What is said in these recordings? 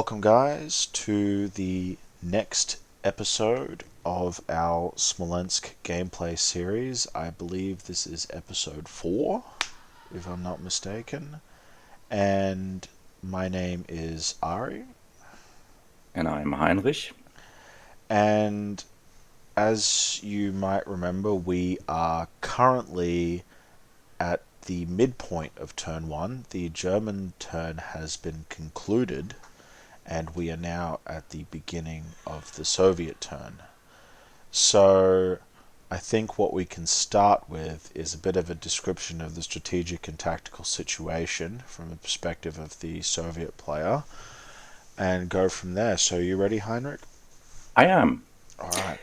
Welcome, guys, to the next episode of our Smolensk gameplay series. I believe this is episode 4, if I'm not mistaken. And my name is Ari. And I'm Heinrich. And as you might remember, we are currently at the midpoint of turn 1. The German turn has been concluded, and we are now at the beginning of the Soviet turn. So I think what we can start with is a bit of a description of the strategic and tactical situation from the perspective of the Soviet player and go from there. So you ready, Heinrich? I am. All right.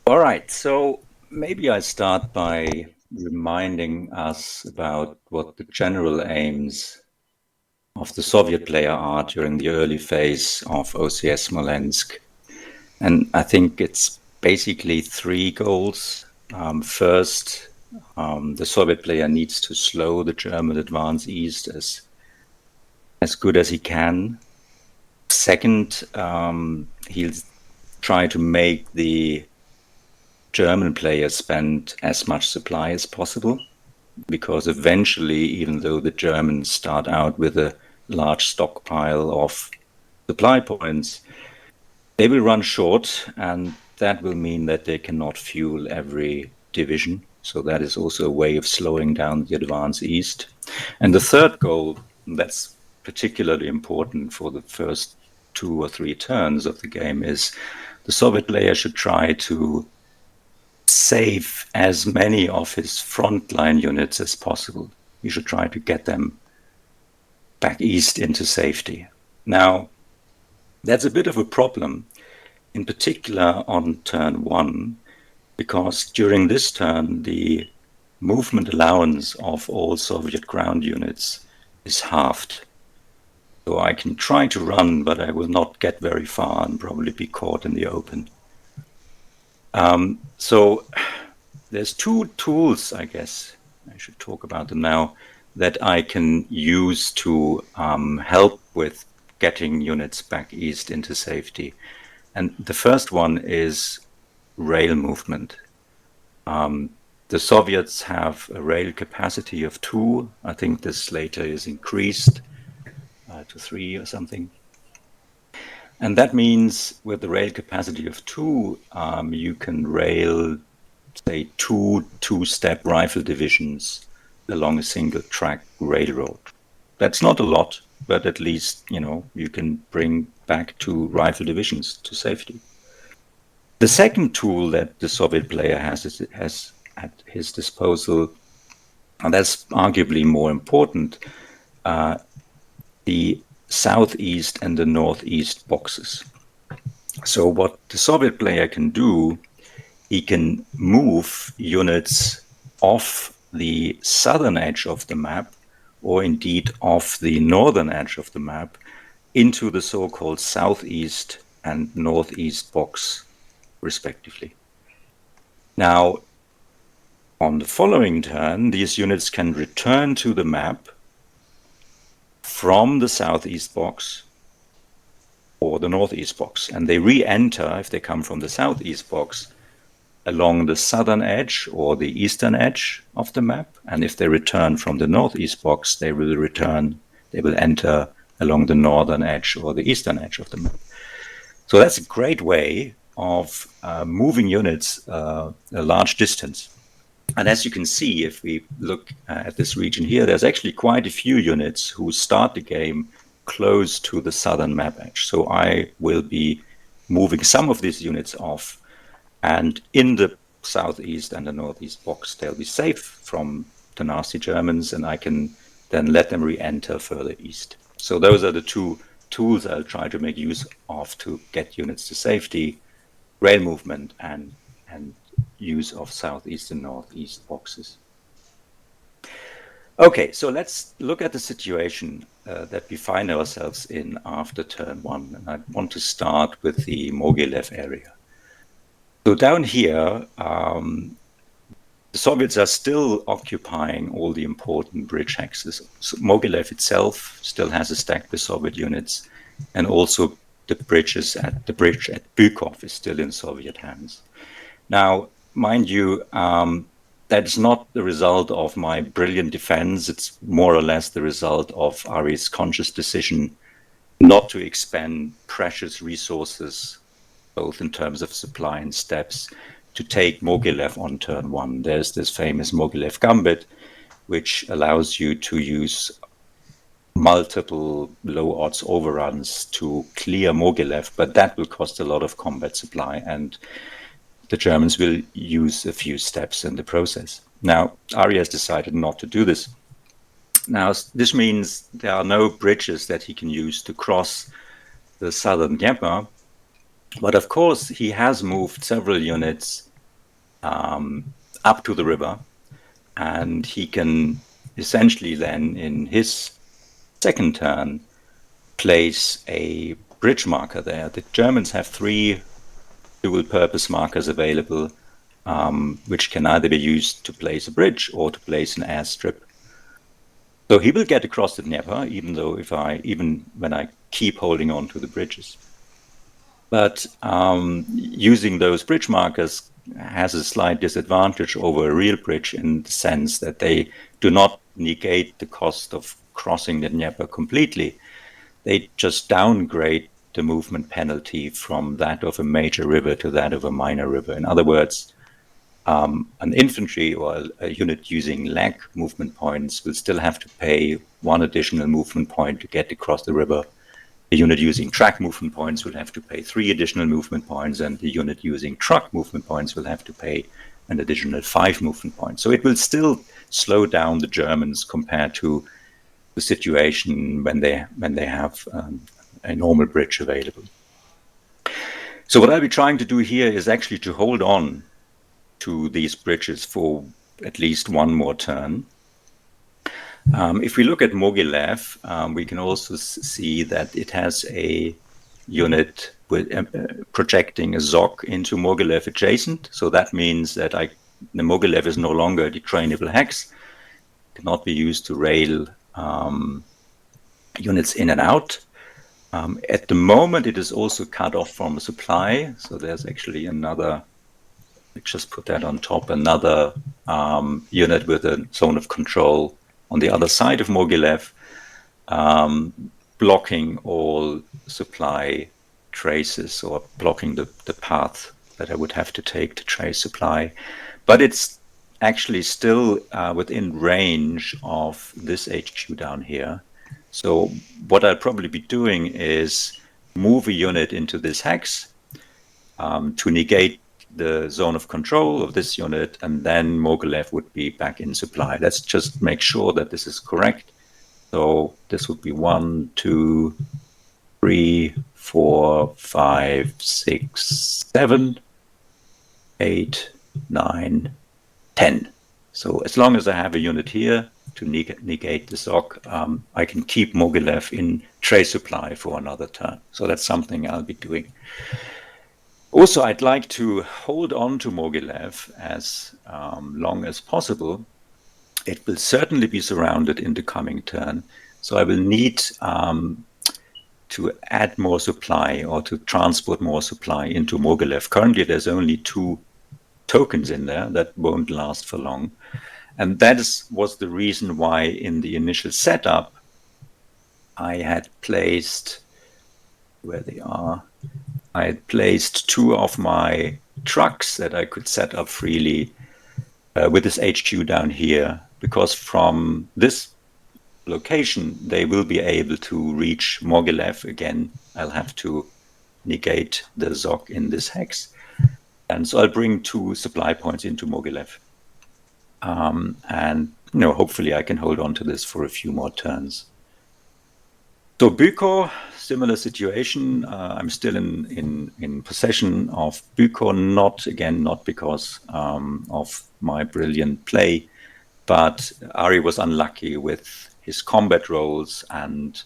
All right. So maybe I start by reminding us about what the general aims of the Soviet player are during the early phase of OCS Smolensk. And I think it's basically three goals. First, the Soviet player needs to slow the German advance east as good as he can. Second, he'll try to make the German players spend as much supply as possible, because eventually, even though the Germans start out with a large stockpile of supply points, they will run short, and that will mean that they cannot fuel every division. So that is also a way of slowing down the advance east. And the third goal, that's particularly important for the first 2 or 3 turns of the game, is the Soviet player should try to save as many of his frontline units as possible. You should try to get them back east into safety. Now, that's a bit of a problem, in particular on turn 1, because during this turn, the movement allowance of all Soviet ground units is halved. So I can try to run, but I will not get very far and probably be caught in the open. So there's 2 tools, I guess, I should talk about them now, that I can use to help with getting units back east into safety. And the first one is rail movement. The Soviets have a rail capacity of 2. I think this later is increased to 3 or something. And that means with the rail capacity of 2, you can rail, say, 2 two-step rifle divisions along a single track railroad. That's not a lot, but at least, you can bring back 2 rifle divisions to safety. The second tool that the Soviet player has at his disposal, and that's arguably more important, the southeast and the northeast boxes. So what the Soviet player can do, he can move units off the southern edge of the map, or indeed off the northern edge of the map, into the so-called southeast and northeast box, respectively. Now, on the following turn, these units can return to the map from the southeast box or the northeast box, and they re-enter, if they come from the southeast box, along the southern edge or the eastern edge of the map, and if they return from the northeast box, they will enter along the northern edge or the eastern edge of the map. So that's a great way of moving units a large distance. And as you can see, if we look at this region here, there's actually quite a few units who start the game close to the southern map edge. So I will be moving some of these units off, and in the southeast and the northeast box, they'll be safe from the nasty Germans, and I can then let them re-enter further east. So those are the 2 tools I'll try to make use of to get units to safety: rail movement and use of southeast and northeast boxes. Okay, so let's look at the situation that we find ourselves in after turn 1. And I want to start with the Mogilev area. So down here, the Soviets are still occupying all the important bridge hexes. So Mogilev itself still has a stack with Soviet units, and also the bridge at Bykov is still in Soviet hands. Now, mind you, that's not the result of my brilliant defense. It's more or less the result of Ari's conscious decision not to expend precious resources, both in terms of supply and steps, to take Mogilev on turn one. There's this famous Mogilev gambit, which allows you to use multiple low odds overruns to clear Mogilev, but that will cost a lot of combat supply, and the Germans will use a few steps in the process. Now, Ari has decided not to do this. Now, this means there are no bridges that he can use to cross the southern Dnieper, but of course, he has moved several units up to the river, and he can essentially then, in his second turn, place a bridge marker there. The Germans have 3 dual-purpose markers available, which can either be used to place a bridge or to place an airstrip. So he will get across the Dnieper, even when I keep holding on to the bridges. But using those bridge markers has a slight disadvantage over a real bridge in the sense that they do not negate the cost of crossing the Dnieper completely. They just downgrade the movement penalty from that of a major river to that of a minor river. In other words, an infantry or a unit using lag movement points will still have to pay 1 additional movement point to get across the river. The unit using track movement points will have to pay 3 additional movement points, and the unit using truck movement points will have to pay an additional 5 movement points. So it will still slow down the Germans compared to the situation when they have a normal bridge available. So what I'll be trying to do here is actually to hold on to these bridges for at least one more turn. If we look at Mogilev, we can also see that it has a unit with projecting a ZOC into Mogilev adjacent. So that means that the Mogilev is no longer a detrainable hex, cannot be used to rail units in and out. At the moment, it is also cut off from a supply. So there's actually another, let's just put that on top, another unit with a zone of control on the other side of Mogilev, blocking all supply traces or blocking the path that I would have to take to trace supply. But it's actually still within range of this HQ down here. So what I'll probably be doing is move a unit into this hex to negate the zone of control of this unit, and then Mogilev would be back in supply. Let's just make sure that this is correct. So this would be 1, 2, 3, 4, 5, 6, 7, 8, 9, 10. So as long as I have a unit here to negate the ZOC, I can keep Mogilev in trace supply for another turn. So that's something I'll be doing. Also, I'd like to hold on to Mogilev as long as possible. It will certainly be surrounded in the coming turn. So I will need to add more supply or to transport more supply into Mogilev. Currently, there's only 2 tokens in there that won't last for long. And that was the reason why in the initial setup, I had placed, where they are, I had placed 2 of my trucks that I could set up freely with this HQ down here, because from this location, they will be able to reach Mogilev again. I'll have to negate the ZOC in this hex. And so I'll bring 2 supply points into Mogilev. And hopefully I can hold on to this for a few more turns. So Bykov, similar situation. I'm still in possession of Bykov, not because of my brilliant play, but Ari was unlucky with his combat rolls, and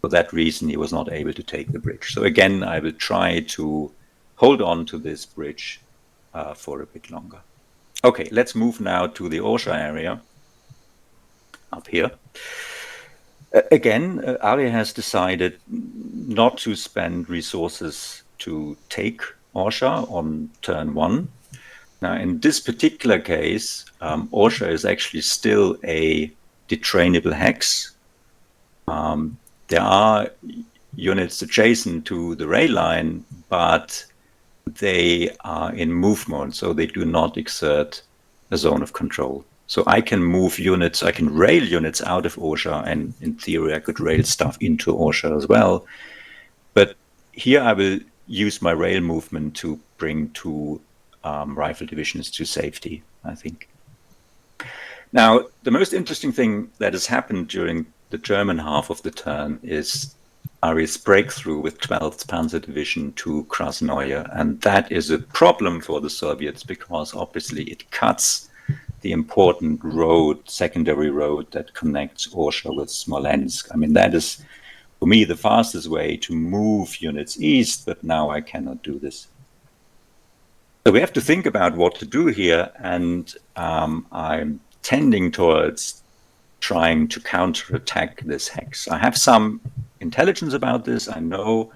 for that reason he was not able to take the bridge. So again, I will try to hold on to this bridge for a bit longer. Okay, let's move now to the Orsha area up here. Again, Ari has decided not to spend resources to take Orsha on turn 1. Now, in this particular case, Orsha is actually still a detrainable hex. There are units adjacent to the rail line, but they are in move mode, so they do not exert a zone of control. So I can move units, I can rail units out of Orsha, and in theory I could rail stuff into Orsha as well. But here I will use my rail movement to bring 2 rifle divisions to safety, I think. Now, the most interesting thing that has happened during the German half of the turn is Ari's breakthrough with 12th Panzer Division to Krasnoye, and that is a problem for the Soviets because obviously it cuts the important road, secondary road that connects Orsha with Smolensk. I mean, that is, for me, the fastest way to move units east, but now I cannot do this. So we have to think about what to do here, and I'm tending towards trying to counterattack this hex. I have some intelligence about this. I know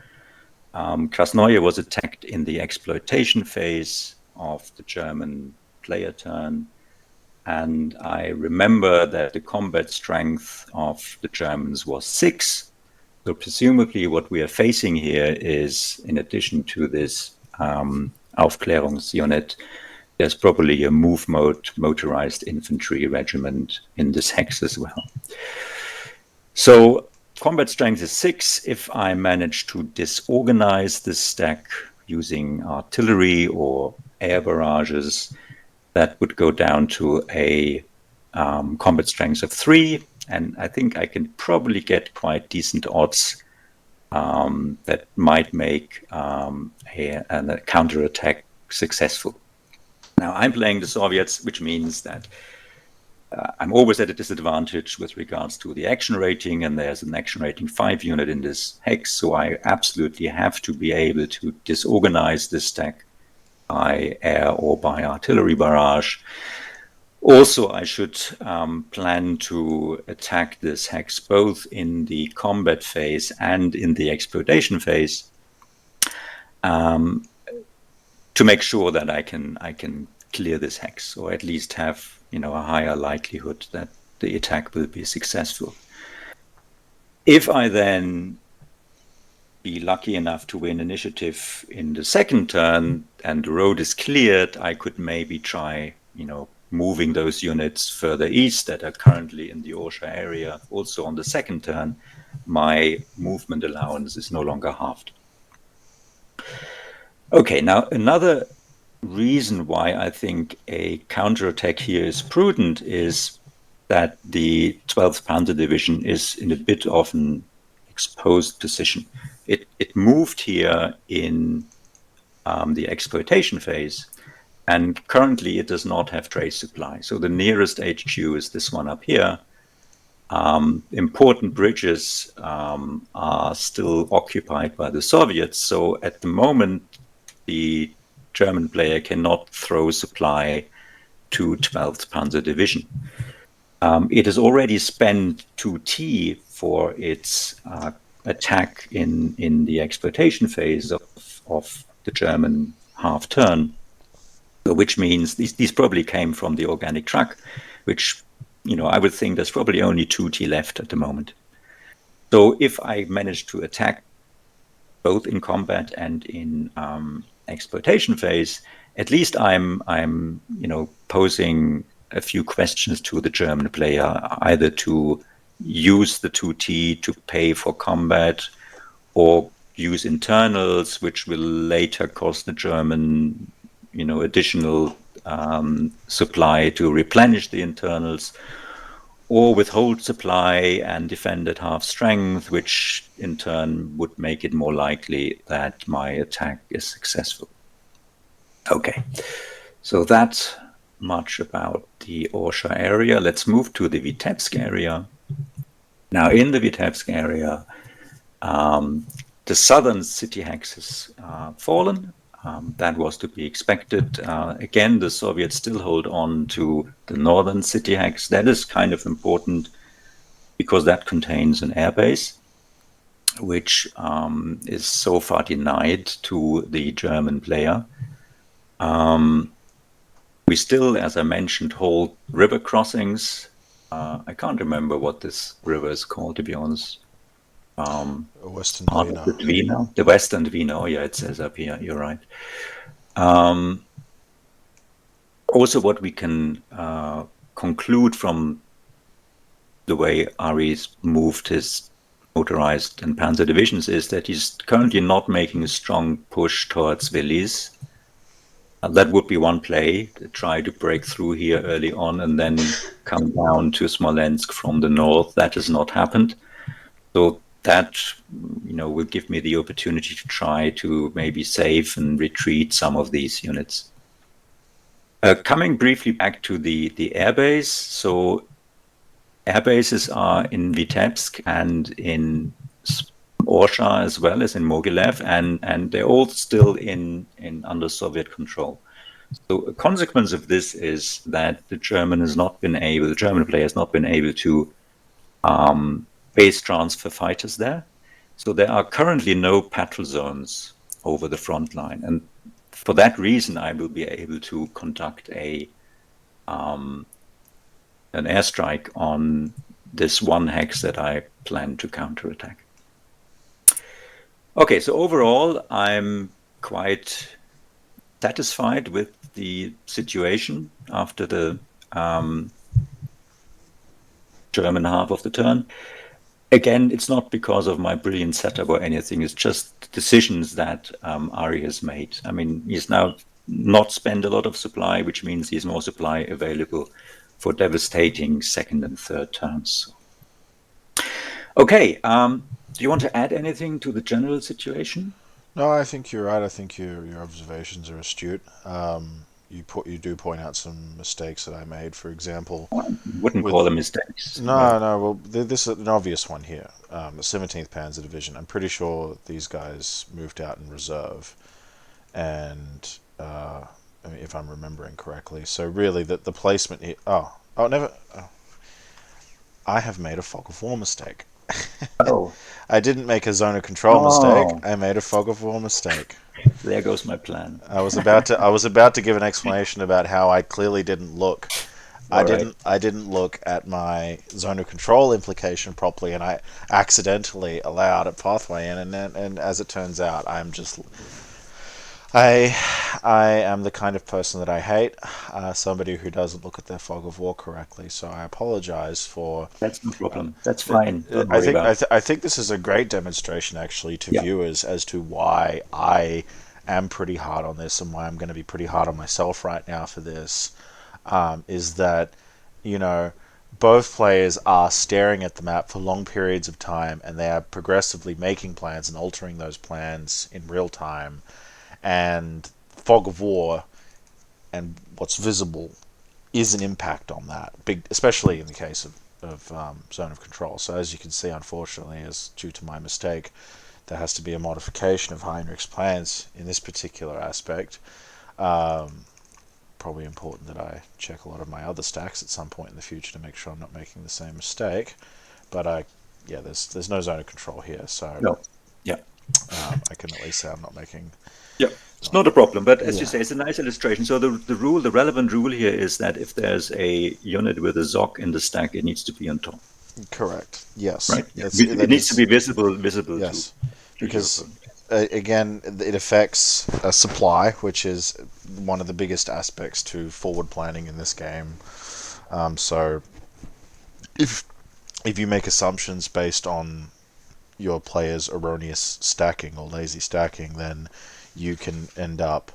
Krasnoye was attacked in the exploitation phase of the German player turn, and I remember that the combat strength of the Germans was 6. So presumably what we are facing here is, in addition to this Aufklärungsunit, there's probably a move mode motorized infantry regiment in this hex as well. So combat strength is 6. If I manage to disorganize this stack using artillery or air barrages, that would go down to a combat strength of 3. And I think I can probably get quite decent odds that might make a counterattack successful. Now, I'm playing the Soviets, which means that I'm always at a disadvantage with regards to the action rating, and there's an action rating 5 unit in this hex, so I absolutely have to be able to disorganize this stack by air or by artillery barrage. Also, I should plan to attack this hex both in the combat phase and in the exploitation phase to make sure that I can clear this hex, or at least have a higher likelihood that the attack will be successful. If I then be lucky enough to win initiative in the second turn and the road is cleared, I could maybe try, moving those units further east that are currently in the Orsha area. Also on the second turn, my movement allowance is no longer halved. Okay, now another reason why I think a counterattack here is prudent is that the 12th Panzer Division is in a bit of an exposed position. It moved here in the exploitation phase, and currently it does not have trace supply. So the nearest HQ is this one up here. Important bridges are still occupied by the Soviets. So at the moment, the German player cannot throw supply to 12th Panzer Division. It has already spent 2T for its attack in the exploitation phase of the German half turn, which means these probably came from the organic truck, which I would think there's probably only 2T left at the moment. So if I manage to attack both in combat and in exploitation phase, at least I'm posing a few questions to the German player, either to use the 2T to pay for combat or use internals, which will later cost the German additional supply to replenish the internals, or withhold supply and defend at half strength, which in turn would make it more likely that my attack is successful. Okay, so that's much about the Orsha area. Let's move to the Vitebsk area. Now, in the Vitebsk area, the southern city hex has fallen. That was to be expected. Again, the Soviets still hold on to the northern city hex. That is kind of important because that contains an airbase, which is so far denied to the German player. We still, as I mentioned, hold river crossings. I can't remember what this river is called, to be honest. Western Part of the Vienna. Dwina, the Western Dwina. Oh, yeah, it says up here. You're right. Also, what we can conclude from the way Ari's moved his motorized and panzer divisions is that he's currently not making a strong push towards Velis. That would be one play, to try to break through here early on and then come down to Smolensk from the north. That has not happened. So that, will give me the opportunity to try to maybe save and retreat some of these units. Coming briefly back to the airbase. So airbases are in Vitebsk and in Orsha as well as in Mogilev, and they're all still in under Soviet control. So a consequence of this is that the German player has not been able to base transfer fighters there. So there are currently no patrol zones over the front line, and for that reason, I will be able to conduct an airstrike on this one hex that I plan to counterattack. Okay, so overall, I'm quite satisfied with the situation after the German half of the turn. Again, it's not because of my brilliant setup or anything. It's just decisions that Ari has made. I mean, he's now not spent a lot of supply, which means he's more supply available for devastating second and third turns. Okay, do you want to add anything to the general situation? No, I think you're right. I think your observations are astute. You do point out some mistakes that I made. For example, I wouldn't call with them mistakes. no, no. Well, this is an obvious one here. The 17th Panzer Division. I'm pretty sure these guys moved out in reserve, and I mean, if I'm remembering correctly. So really, the placement here. Never. Oh, I have made a fog of war mistake. Oh, I didn't make a zone of control mistake. I made a fog of war mistake. there goes my plan. I was about to give an explanation about how I clearly didn't look. All right. I didn't look at my zone of control implication properly, and I accidentally allowed a pathway in. And as it turns out, I am the kind of person that I hate, somebody who doesn't look at their fog of war correctly. So I apologize for. That's no problem. That's fine. Don't worry about it. I think this is a great demonstration actually to viewers as to why I am pretty hard on this and why I'm going to be pretty hard on myself right now for this. Is that, both players are staring at the map for long periods of time, and they are progressively making plans and altering those plans in real time. And fog of war and what's visible is an impact on that, big, especially in the case of zone of control. So as you can see, unfortunately, as due to my mistake, there has to be a modification of Heinrich's plans in this particular aspect. Probably important that I check a lot of my other stacks at some point in the future to make sure I'm not making the same mistake. But there's no zone of control here, so No. Yeah. I can at least say I'm not making. Yeah, it's not a problem. But as you say, it's a nice illustration. So the relevant rule here is that if there's a unit with a ZOC in the stack, it needs to be on top. Correct. Yes. Right. It needs to be visible. Yes. Because again, it affects supply, which is one of the biggest aspects to forward planning in this game. So if you make assumptions based on your player's erroneous stacking or lazy stacking, then you can end up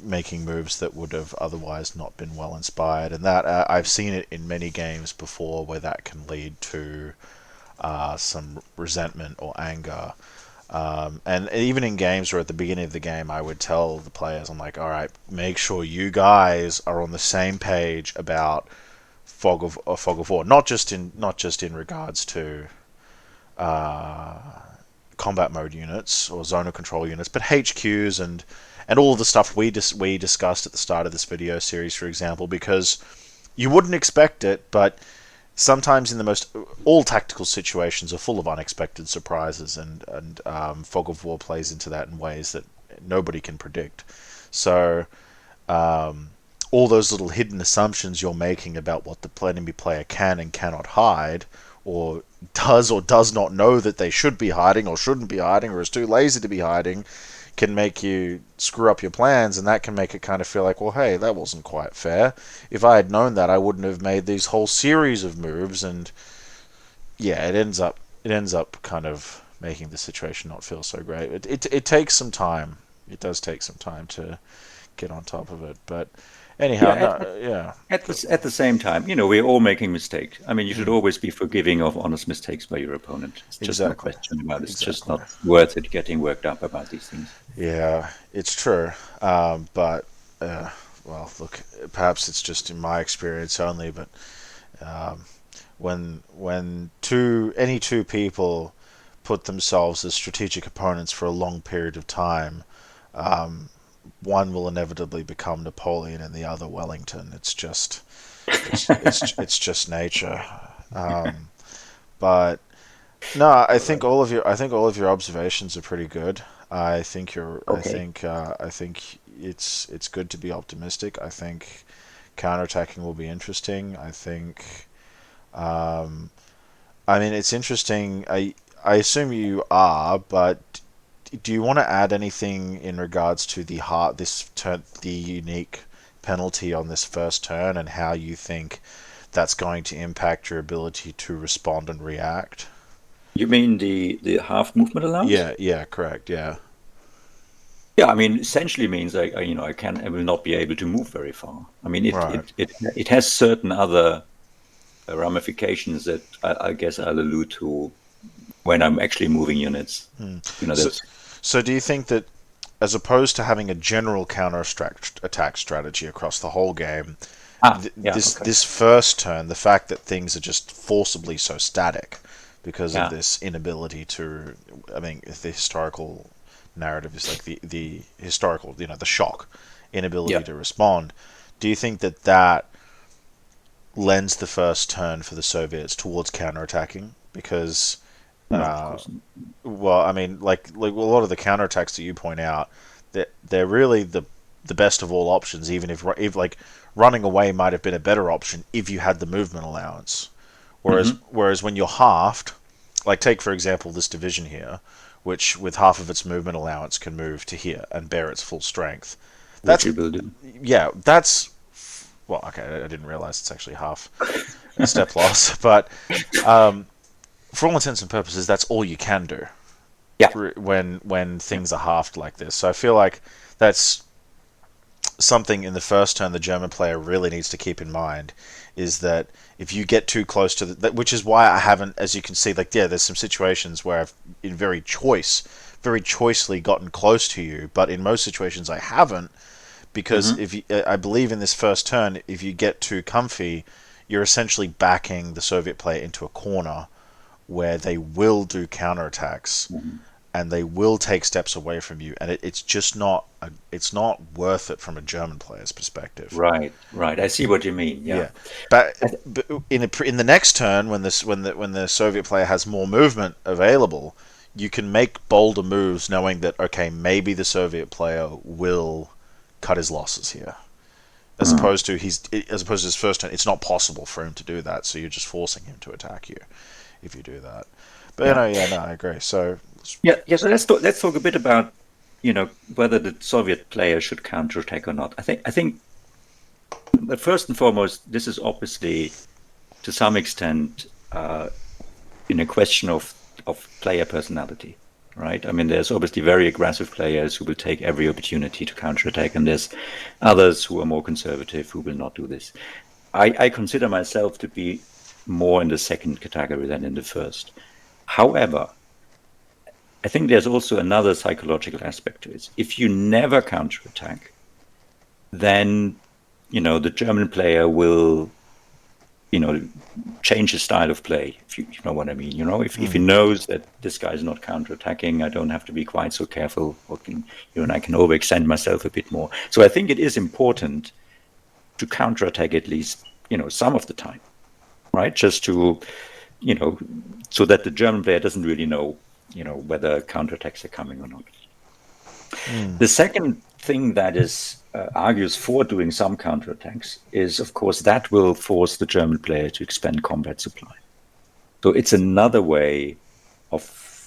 making moves that would have otherwise not been well inspired. And that I've seen it in many games before, where that can lead to some resentment or anger. And even in games where at the beginning of the game I would tell the players, I'm like, all right, make sure you guys are on the same page about fog of war, not just in regards to combat mode units or zone of control units, but HQs and all of the stuff we discussed at the start of this video series, for example, because you wouldn't expect it, but sometimes in the most all tactical situations are full of unexpected surprises, and Fog of War plays into that in ways that nobody can predict. So all those little hidden assumptions you're making about what the enemy player can and cannot hide, or does not know that they should be hiding or shouldn't be hiding or is too lazy to be hiding, can make you screw up your plans, and that can make it kind of feel like, well, hey, that wasn't quite fair. If I had known that, I wouldn't have made these whole series of moves, and yeah, it ends up kind of making the situation not feel so great. It takes some time. It does take some time to get on top of it, but anyhow, Yeah, no, yeah, at the same time, we're all making mistakes. I mean, you should mm, always be forgiving of honest mistakes by your opponent. It's just no exactly, question about it. It's just exactly. not worth it getting worked up about these things. Yeah, it's true. But well, look, perhaps it's just in my experience only, but um, when any two people put themselves as strategic opponents for a long period of time, um, one will inevitably become Napoleon and the other Wellington. It's just nature. Um, but no, I think all of your observations are pretty good. Okay. I think it's good to be optimistic. I think counterattacking will be interesting. Um, I mean, it's interesting. I assume you are, but do you want to add anything in regards to the unique penalty on this first turn, and how you think that's going to impact your ability to respond and react? You mean the half movement allowance? Yeah, yeah, correct. Yeah, Yeah, I mean, essentially means I will not be able to move very far. I mean, right. it has certain other ramifications that I guess I'll allude to when I'm actually moving units. Hmm. So, That's so do you think that, as opposed to having a general attack strategy across the whole game, yeah, okay, this first turn, the fact that things are just forcibly so static because of yeah, this inability to, I mean, the historical narrative is like the historical, the shock, yeah. inability to respond. Do you think that that lends the first turn for the Soviets towards counterattacking? Because No, of uh, course not. well, I mean, like a lot of the counterattacks that you point out, they're really the best of all options. Even if like running away might have been a better option if you had the movement allowance. Hmm. Whereas when you're halved, like take for example this division here, which with half of its movement allowance can move to here and bear its full strength. Which That's it will do. yeah, that's well, okay. I didn't realize it's actually half a step loss, but um, for all intents and purposes, that's all you can do Yeah, when yeah. things are halved like this. So I feel like that's something in the first turn the German player really needs to keep in mind, is that if you get too close to which is why I haven't, as you can see, like yeah, there's some situations where I've in very choicely gotten close to you, but in most situations I haven't, because Hmm. if you, I believe in this first turn, if you get too comfy, you're essentially backing the Soviet player into a corner where they will do counterattacks Hmm. and they will take steps away from you, and it's just it's not worth it from a German player's perspective. Right, right. I see what you mean. Yeah. Yeah, but, I th- in the next turn, when the Soviet player has more movement available, you can make bolder moves, knowing that okay, maybe the Soviet player will cut his losses here, uh, as opposed to his first turn. It's not possible for him to do that, so you're just forcing him to attack you if you do that. But yeah, yeah, no, I agree. So yeah, yeah. So let's talk a bit about whether the Soviet player should counterattack or not. I think, but first and foremost, this is obviously to some extent in a question of player personality, right? I mean, there's obviously very aggressive players who will take every opportunity to counterattack, and there's others who are more conservative who will not do this. I consider myself to be more in the second category than in the first. However, I think there's also another psychological aspect to it. If you never counterattack, then the German player will change his style of play, if you know what I mean. If he knows that this guy is not counterattacking, I don't have to be quite so careful, and I can overextend myself a bit more. So I think it is important to counterattack at least, some of the time, right? Just to, so that the German player doesn't really know, whether counterattacks are coming or not. The second thing that is argues for doing some counterattacks is, of course, that will force the German player to expend combat supply. So it's another way of,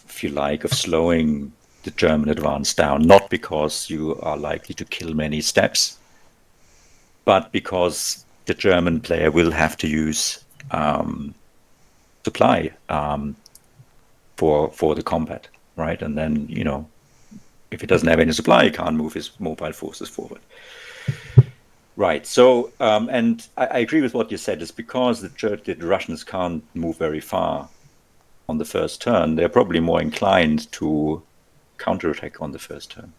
if you like, of slowing the German advance down, not because you are likely to kill many steps, but because the German player will have to use supply for the combat, right? And then, if he doesn't have any supply, he can't move his mobile forces forward. Right. So, and I agree with what you said. Is because the Russians can't move very far on the first turn, they're probably more inclined to counterattack on the first turn.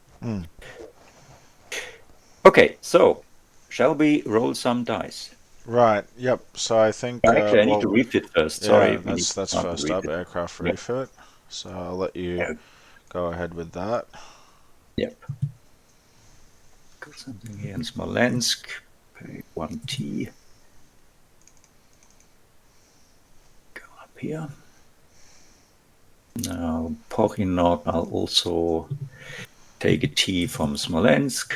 Okay, so shall we roll some dice? Right. Yep. So I think Actually, I need to refit first. Sorry, yeah, we need to that's start the first up, refit. aircraft Yep. refit. So I'll let you go ahead with that. Yep. Got something here in Smolensk. Pay 1T. Go up here. Now, Pochinok, I'll also take a T from Smolensk.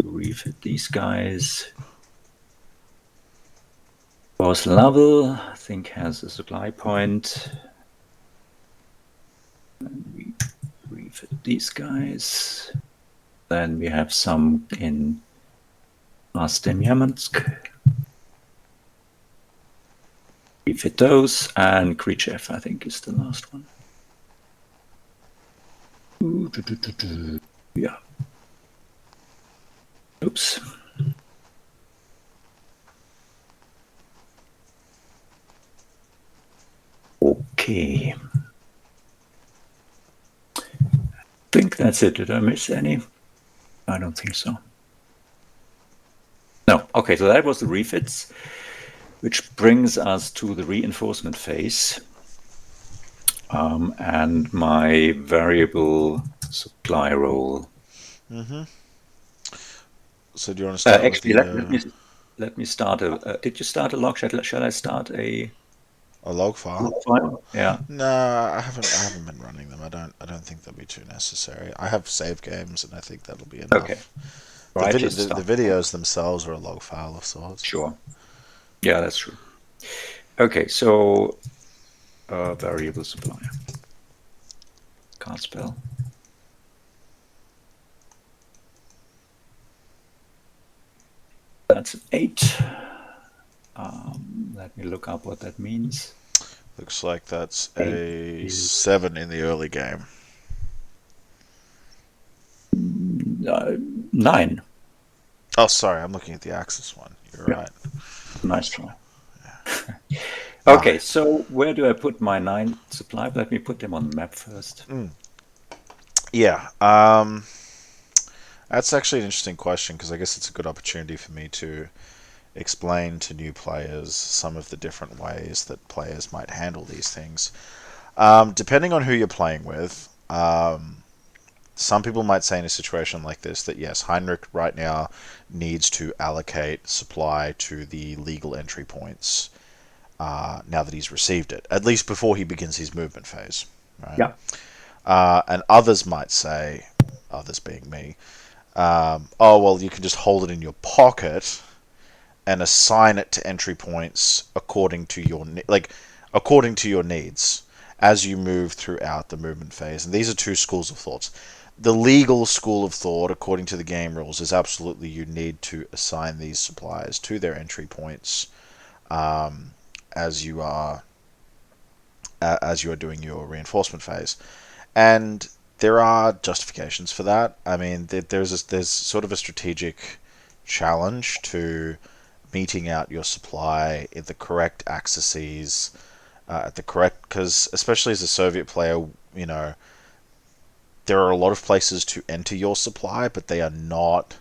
Refit these guys. Boslavel, I think, has a supply point. And we refit these guys. Then we have some in Astemyamansk. Refit those, and Khrushchev, I think, is the last one. Yeah. Oops. Okay. I think that's it. Did I miss any? I don't think so. No. Okay, so that was the refits, which brings us to the reinforcement phase. And my variable supply roll. So do you want to start Actually, with the let me start did you start a log? Shall I start a log file? file? Yeah. No, I haven't been running them. I don't think they'll be too necessary. I have save games, and I think that'll be Okay. enough. All right, just The start. videos themselves are a log file of sorts. Sure. Yeah, that's true. Okay, so variable supply. Can't spell. That's an 8. Let me look up what that means. Looks like that's 8 a is 7 in the early game. 9. Oh, sorry, I'm looking at the Axis one. You're Yeah. right. Nice try. Okay, so where do I put my 9 supply? Let me put them on the map first. Yeah. That's actually an interesting question because I guess it's a good opportunity for me to explain to new players some of the different ways that players might handle these things. Depending on who you're playing with, some people might say in a situation like this that yes, Heinrich right now needs to allocate supply to the legal entry points now that he's received it, at least before he begins his movement phase. Right? Yeah. And others might say, others being me, oh well, you can just hold it in your pocket and assign it to entry points according to your according to your needs as you move throughout the movement phase. And these are two schools of thoughts. The legal school of thought, according to the game rules, is absolutely you need to assign these supplies to their entry points as you are doing your reinforcement phase. And there are justifications for that. I mean, there's sort of a strategic challenge to meeting out your supply in the correct axes, at the correct, because especially as a Soviet player, you know, there are a lot of places to enter your supply, but they are not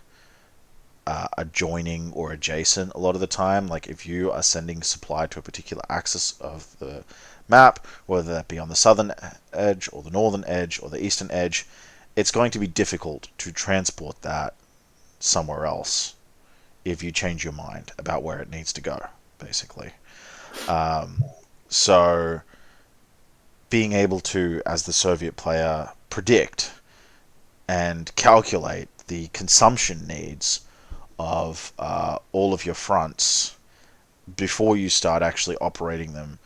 adjoining or adjacent a lot of the time. Like if you are sending supply to a particular axis of the map, whether that be on the southern edge or the northern edge or the eastern edge, it's going to be difficult to transport that somewhere else if you change your mind about where it needs to go, basically. So being able to, as the Soviet player, predict and calculate the consumption needs of all of your fronts before you start actually operating them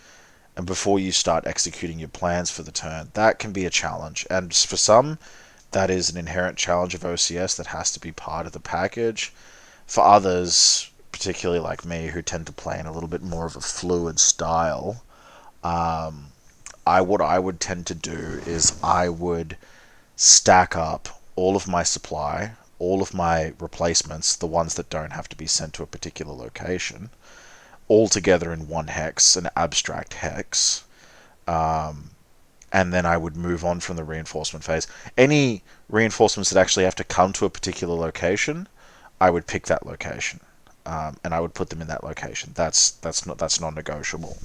and before you start executing your plans for the turn, that can be a challenge. And for some, that is an inherent challenge of OCS that has to be part of the package. For others, particularly like me, who tend to play in a little bit more of a fluid style, what I would tend to do is I would stack up all of my supply, all of my replacements, the ones that don't have to be sent to a particular location, all together in one hex, an abstract hex, and then I would move on from the reinforcement phase. Any reinforcements that actually have to come to a particular location, I would pick that location, and I would put them in that location. That's non-negotiable.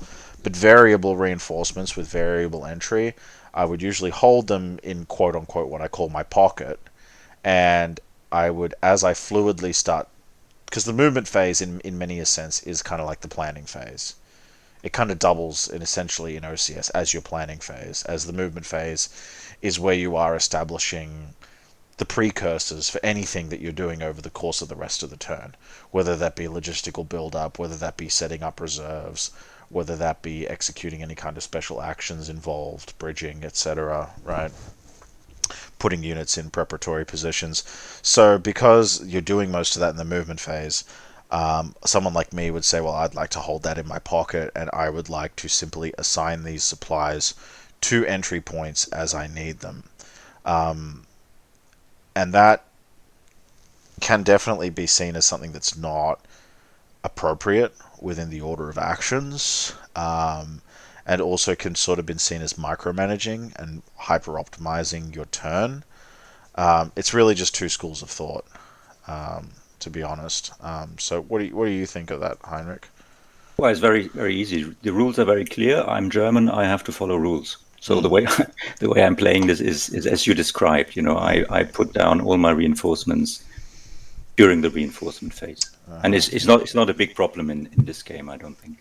But variable reinforcements with variable entry, I would usually hold them in quote unquote what I call my pocket, and I would, as I fluidly start, because the movement phase in many a sense is kind of like the planning phase. It kind of doubles in essentially in OCS as your planning phase, as the movement phase is where you are establishing the precursors for anything that you're doing over the course of the rest of the turn, whether that be logistical build-up, whether that be setting up reserves, whether that be executing any kind of special actions involved, bridging, etc., right? Putting units in preparatory positions. So because you're doing most of that in the movement phase, someone like me would say, well, I'd like to hold that in my pocket, and I would like to simply assign these supplies to entry points as I need them. And that can definitely be seen as something that's not appropriate within the order of actions, and also can sort of be seen as micromanaging and hyper optimizing your turn. It's really just two schools of thought, to be honest. So what do you think of that, Heinrich? Well, it's very, very easy. The rules are very clear. I'm German. I have to follow rules. So the way the way I'm playing this is as you described. You know, I put down all my reinforcements during the reinforcement phase, and it's not a big problem in this game. I don't think.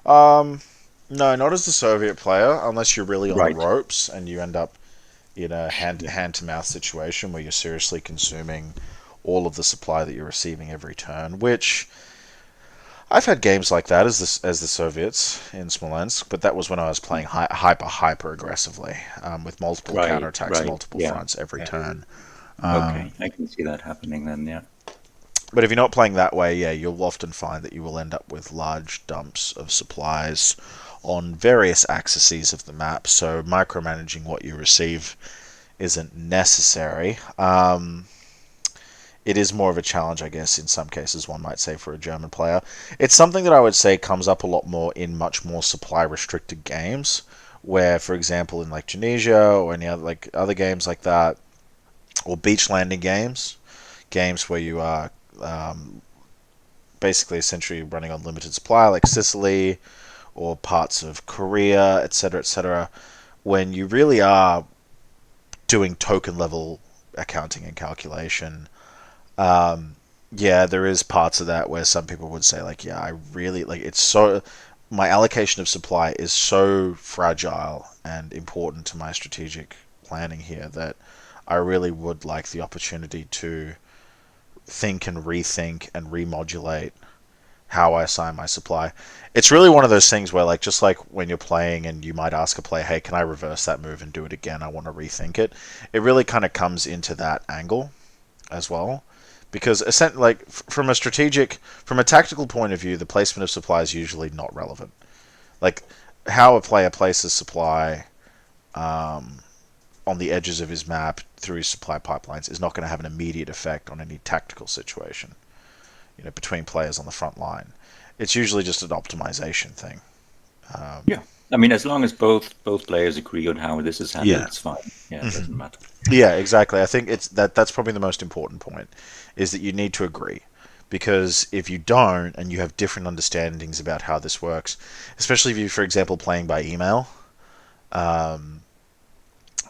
No, not as the Soviet player, unless you're really on the Right. ropes and you end up in a Yeah. hand to mouth situation where you're seriously consuming all of the supply that you're receiving every turn. Which I've had games like that as the Soviets in Smolensk, but that was when I was playing hyper aggressively, with multiple Right. counterattacks, Right. multiple Yeah. fronts every Yeah. turn. Okay. I can see that happening then. Yeah. But if you're not playing that way, yeah, you'll often find that you will end up with large dumps of supplies on various axes of the map. So micromanaging what you receive isn't necessary. It is more of a challenge, I guess, in some cases, one might say, for a German player. It's something that I would say comes up a lot more in much more supply restricted games, where, for example, in like Tunisia or any other other games like that, or beach landing games, games where you are basically essentially running on limited supply, like Sicily or parts of Korea, etc., etc., when you really are doing token level accounting and calculation. Yeah, there is parts of that where some people would say, like, yeah, I really like it's so. My allocation of supply is so fragile and important to my strategic planning here that I really would like the opportunity to think and rethink and remodulate how I assign my supply. It's really one of those things where, like, just like when you're playing and you might ask a player, hey, can I reverse that move and do it again? I want to rethink it. It really kind of comes into that angle as well. Because, like, from a tactical point of view, the placement of supply is usually not relevant. Like, how a player places supply on the edges of his map through his supply pipelines is not going to have an immediate effect on any tactical situation, between players on the front line. It's usually just an optimization thing. Yeah. I mean, as long as both players agree on how this is handled, Yeah, it's fine. Yeah, it doesn't matter. yeah, exactly. I think it's that's probably the most important point, is that you need to agree, Because if you don't, and you have different understandings about how this works, especially if you, for example, playing by email, um,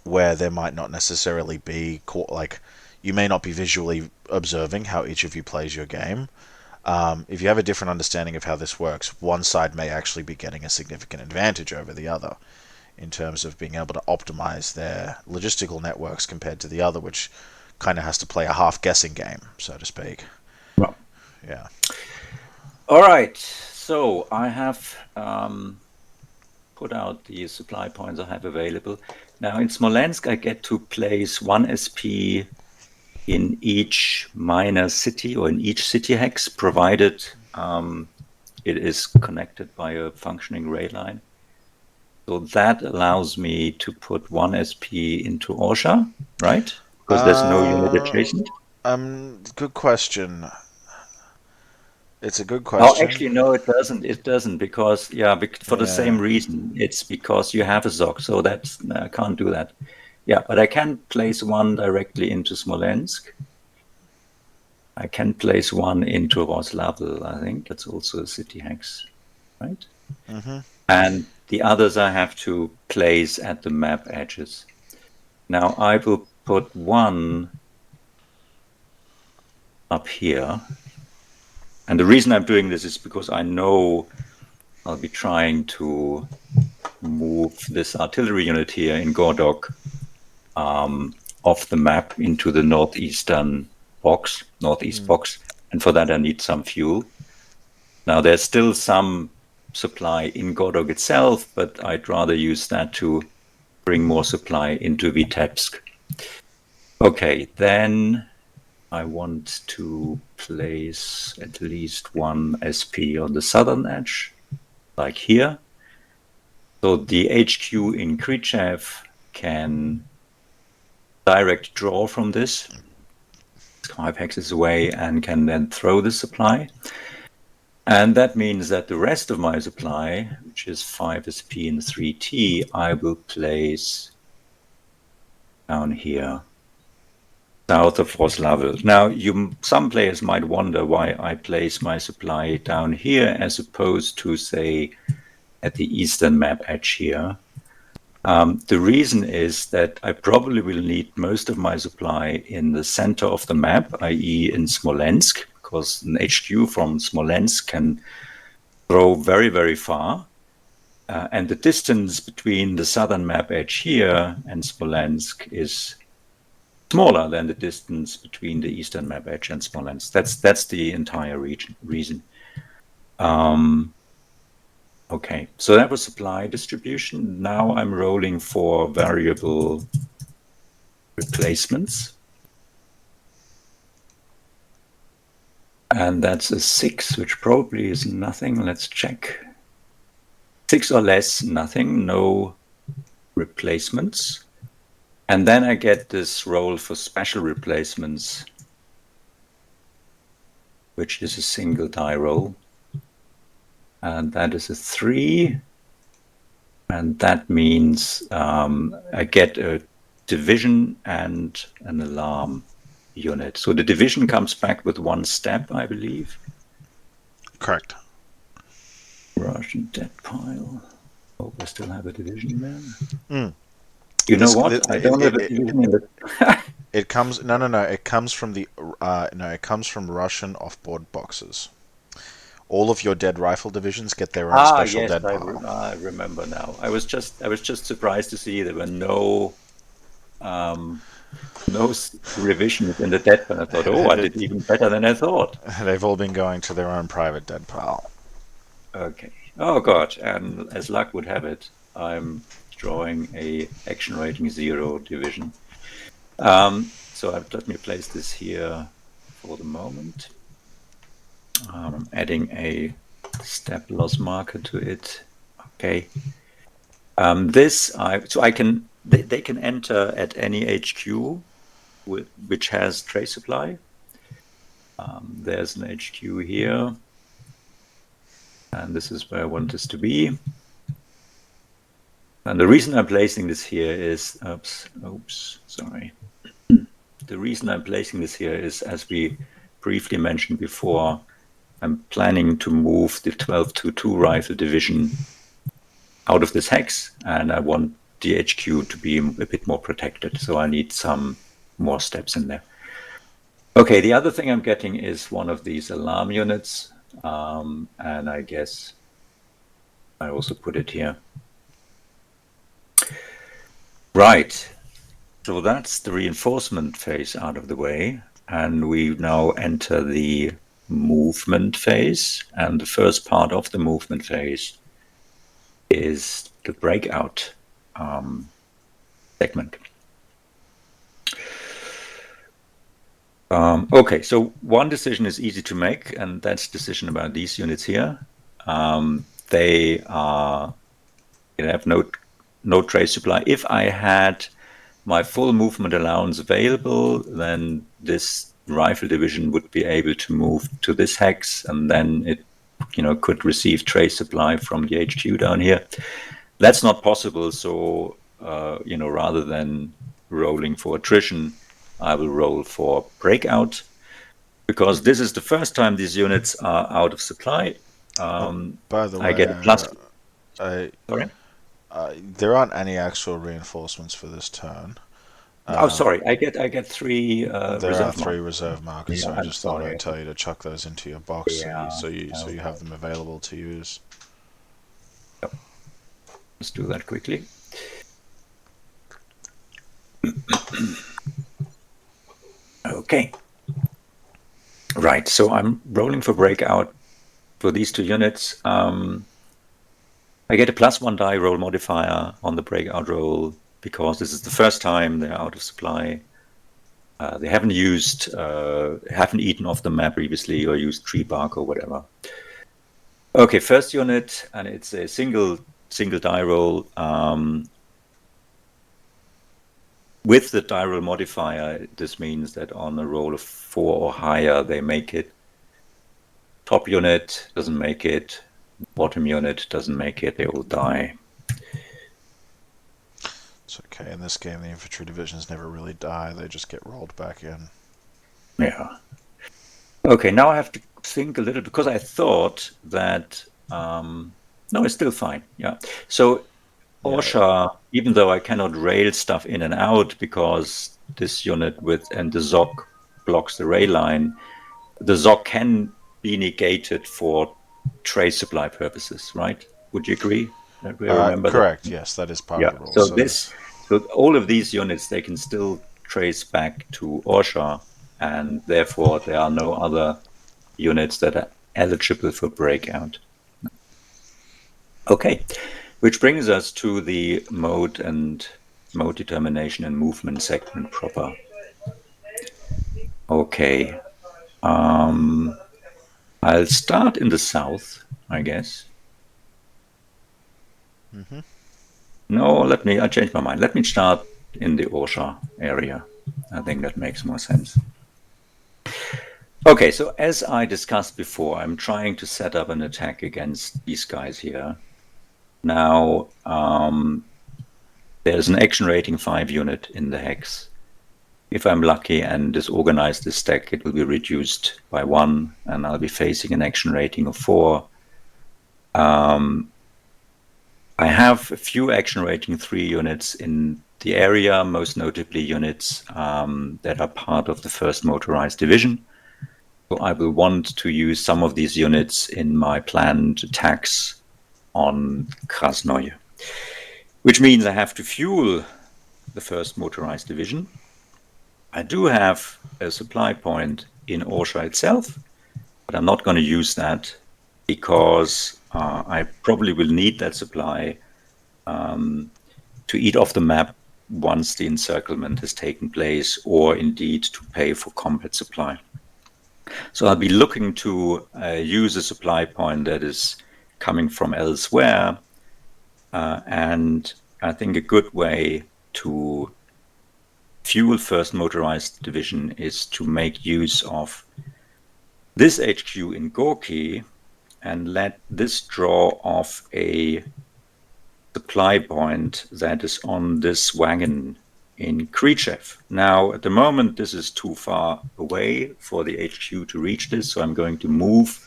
where there might not necessarily be like you may not be visually observing how each of you plays your game. If you have a different understanding of how this works, one side may actually be getting a significant advantage over the other in terms of being able to optimize their logistical networks compared to the other, which kind of has to play a half guessing game, so to speak. Well, Yeah. all right. So I have put out the supply points I have available. Now in Smolensk, I get to place 1 SP in each minor city or in each city hex, provided it is connected by a functioning rail line. So that allows me to put 1 SP into Orsha, right? Because there's no unit adjacent. Good question. It's a good Oh, question. actually, no, it doesn't. It doesn't because, for the same Yeah. reason. It's because you have a ZOC, so that's I can't do that. Yeah, but I can place 1 directly into Smolensk. I can place 1 into Roslavel, I think. That's also a city hex, right? Mm-hmm. And the others I have to place at the map edges. Now I will put 1 up here. And the reason I'm doing this is because I know I'll be trying to move this artillery unit here in Gordok off the map into the northeast box. And for that, I need some fuel. Now, there's still some supply in Gordok itself, but I'd rather use that to bring more supply into Vitebsk. Okay, then I want to place at least 1 SP on the southern edge, like here. So the HQ in Khrushchev can direct draw from this 5 hexes away and can then throw the supply. And that means that the rest of my supply, which is 5 SP and 3T, I will place down here, south of Roslavel. Now, some players might wonder why I place my supply down here as opposed to, say, at the eastern map edge here. The reason is that I probably will need most of my supply in the center of the map, i.e. in Smolensk, because an HQ from Smolensk can throw very, very far. And the distance between the southern map edge here and Smolensk is smaller than the distance between the eastern map edge and Smolensk. That's the entire reason. Okay, so that was supply distribution. Now I'm rolling for variable replacements. And that's a 6, which probably is nothing. Let's check. 6 or less, nothing, no replacements. And then I get this roll for special replacements, which is a single die roll. And that is a 3. And that means I get a division and an alarm unit. So the division comes back with 1 step, I believe. Correct. Russian dead pile. Oh, I still have a division there. Mm. You know what? I don't have a division in the... It comes no. It comes from the It comes from Russian off-board boxes. All of your dead rifle divisions get their own special yes, dead pile. I remember now. I was just surprised to see there were no revisions in the dead pile. I thought, I did even better than I thought. They've all been going to their own private dead pile. Okay. Oh God! And as luck would have it, I'm drawing a action rating 0 division. So let me place this here for the moment. I'm adding a step loss marker to it. Okay. They can enter at any HQ which has trace supply. There's an HQ here, and this is where I want this to be. And the reason I'm placing this here is, sorry. The reason I'm placing this here is as we briefly mentioned before, I'm planning to move the 1222 Rifle Division out of this hex, and I want the HQ to be a bit more protected. So I need some more steps in there. Okay, the other thing I'm getting is one of these alarm units, and I guess I also put it here. Right, so that's the reinforcement phase out of the way, and we now enter the movement phase, and the first part of the movement phase is the breakout segment. Okay, so one decision is easy to make, and that's decision about these units here. They have no trace supply. If I had my full movement allowance available, then this rifle division would be able to move to this hex, and then it, could receive trace supply from the HQ down here. That's not possible. So, rather than rolling for attrition, I will roll for breakout, because this is the first time these units are out of supply. By the I way, get a plus. I, Sorry? there aren't any actual reinforcements for this turn. Sorry. I get 3 There are reserve 3 markers. reserve markers, so Yeah, I I'm just thought sorry. I'd tell you to chuck those into your box, Yeah, so you have them available to use. Yep. Let's do that quickly. Okay. Right. So I'm rolling for breakout for these 2 units. I get a +1 die roll modifier on the breakout roll because this is the first time they're out of supply. They haven't eaten off the map previously or used tree bark or whatever. Okay, first unit, and it's a single die roll. With the die roll modifier, this means that on a roll of 4 or higher, they make it. Top unit doesn't make it. Bottom unit doesn't make it. They all die. It's okay. In this game, the infantry divisions never really die. They just get rolled back in. Yeah. Okay, now I have to think a little, because I thought that... no, it's still fine. Yeah. So Orsha, even though I cannot rail stuff in and out because this unit and the ZOC blocks the rail line, the ZOC can be negated for trace supply purposes, right? Would you agree? We remember Correct. that? Yes, that is part Yeah. of the rules. So all of these units, they can still trace back to Orsha, and therefore there are no other units that are eligible for breakout. Okay, which brings us to the mode determination and movement segment proper. Okay, I'll start in the south, I guess. Mm-hmm. No, I changed my mind. Let me start in the Orsha area. I think that makes more sense. Okay, so as I discussed before, I'm trying to set up an attack against these guys here. Now, there's an action rating 5 unit in the hex. If I'm lucky and disorganize this stack, it will be reduced by 1, and I'll be facing an action rating of 4. I have a few action rating 3 units in the area, most notably units that are part of the 1st Motorized Division. So I will want to use some of these units in my planned attacks on Krasnoye, which means I have to fuel the 1st Motorized Division. I do have a supply point in Orsha itself, but I'm not going to use that because I probably will need that supply to eat off the map once the encirclement has taken place, or indeed to pay for combat supply. So I'll be looking to use a supply point that is coming from elsewhere, and I think a good way to fuel 1st Motorized Division is to make use of this HQ in Gorky and let this draw off a supply point that is on this wagon in Khrushchev. Now, at the moment, this is too far away for the HQ to reach this, so I'm going to move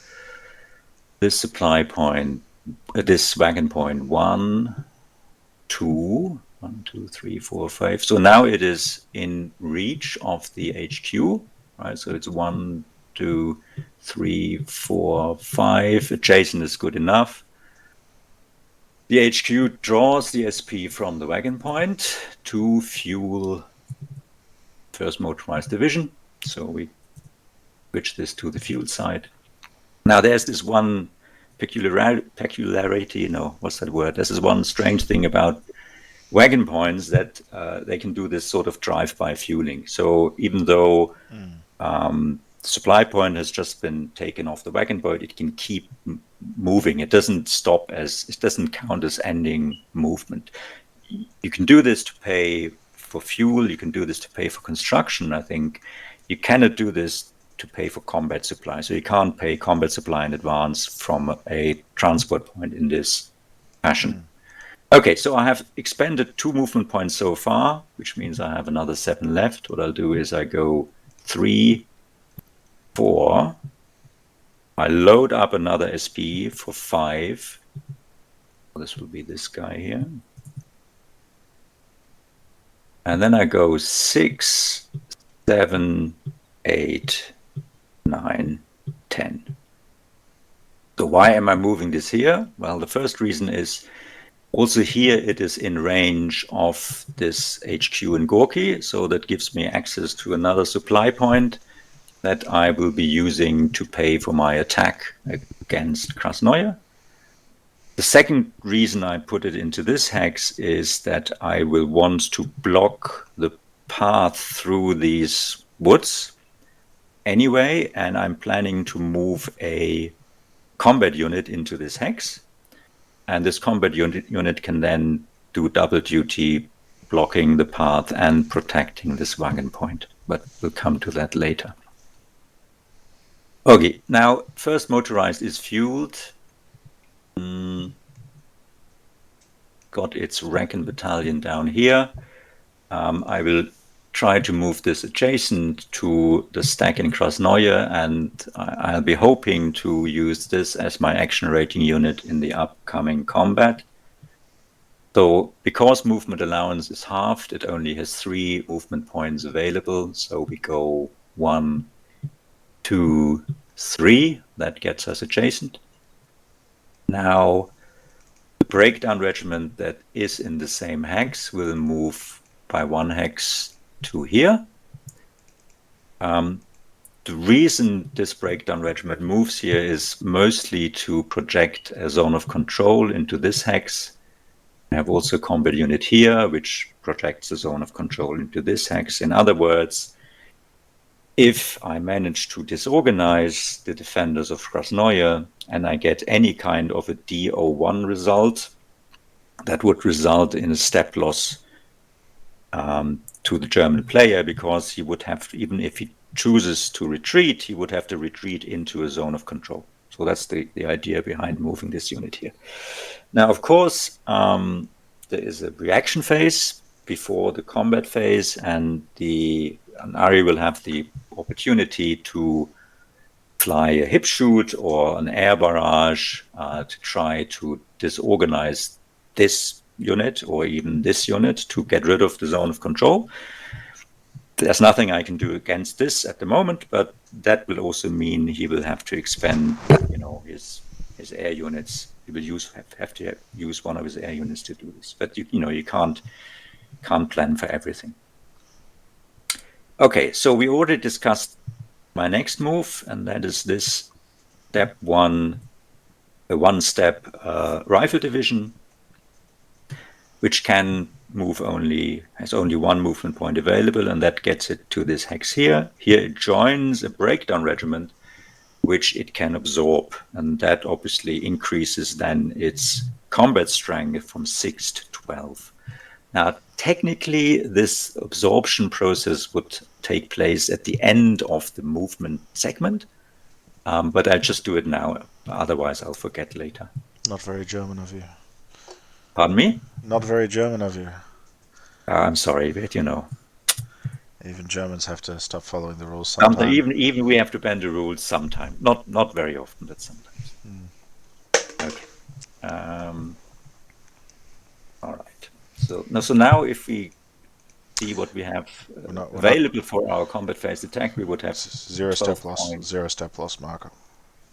this supply point, this wagon point 1, 2, 1, 2, 3, 4, 5. So now it is in reach of the HQ, right? So it's 1, 2, 3, 4, 5. Adjacent is good enough. The HQ draws the SP from the wagon point to fuel first motorized division. So we switch this to the fuel side. Now there's this one peculiarity, what's that word? There's this one strange thing about wagon points that they can do this sort of drive-by fueling. So even though the supply point has just been taken off the wagon point, it can keep moving. It doesn't stop it doesn't count as ending movement. You can do this to pay for fuel. You can do this to pay for construction. I think you cannot do this to pay for combat supply. So you can't pay combat supply in advance from a transport point in this fashion. Okay, so I have expended 2 movement points so far, which means I have another 7 left. What I'll do is I go 3, 4. I load up another SP for 5. This will be this guy here. And then I go 6, 7, 8, 9, 10. So why am I moving this here? Well, the first reason is also here it is in range of this HQ in Gorky, so that gives me access to another supply point that I will be using to pay for my attack against Krasnoye. The second reason I put it into this hex is that I will want to block the path through these woods anyway, and I'm planning to move a combat unit into this hex. And this combat unit can then do double duty, blocking the path and protecting this wagon point. But we'll come to that later. Okay, now first motorized is fueled. Got its Recon battalion down here. I will try to move this adjacent to the stack in Krasnoye, and I'll be hoping to use this as my action rating unit in the upcoming combat. So because movement allowance is halved, it only has 3 movement points available. So we go 1, 2, 3. That gets us adjacent. Now, the breakdown regiment that is in the same hex will move by 1 hex to here. The reason this breakdown regiment moves here is mostly to project a zone of control into this hex. I have also a combat unit here, which projects a zone of control into this hex. In other words, if I manage to disorganize the defenders of Krasnoye and I get any kind of a DO1 result, that would result in a step loss to the German player, because he would have to, even if he chooses to retreat, he would have to retreat into a zone of control. So that's the idea behind moving this unit here. Now, of course, there is a reaction phase before the combat phase, and Ari will have the opportunity to fly a hip shoot or an air barrage to try to disorganize this unit or even this unit to get rid of the zone of control. There's nothing I can do against this at the moment, but that will also mean he will have to expend, his air units. He will have to use one of his air units to do this. But you can't plan for everything. Okay, so we already discussed my next move, and that is this step 1, a 1-step rifle division, which can move has only 1 movement point available, and that gets it to this hex here. Here it joins a breakdown regiment, which it can absorb, and that obviously increases then its combat strength from 6 to 12. Now, technically, this absorption process would take place at the end of the movement segment, but I'll just do it now, otherwise I'll forget later. Not very German of you. Pardon me? Not very German of you. I'm sorry, but Even Germans have to stop following the rules sometime. even we have to bend the rules sometime. Not very often, but sometimes. Okay. All right. So now if we see what we have We're not available for our combat phase attack, we would have zero 12 step loss, points. 0 step loss marker.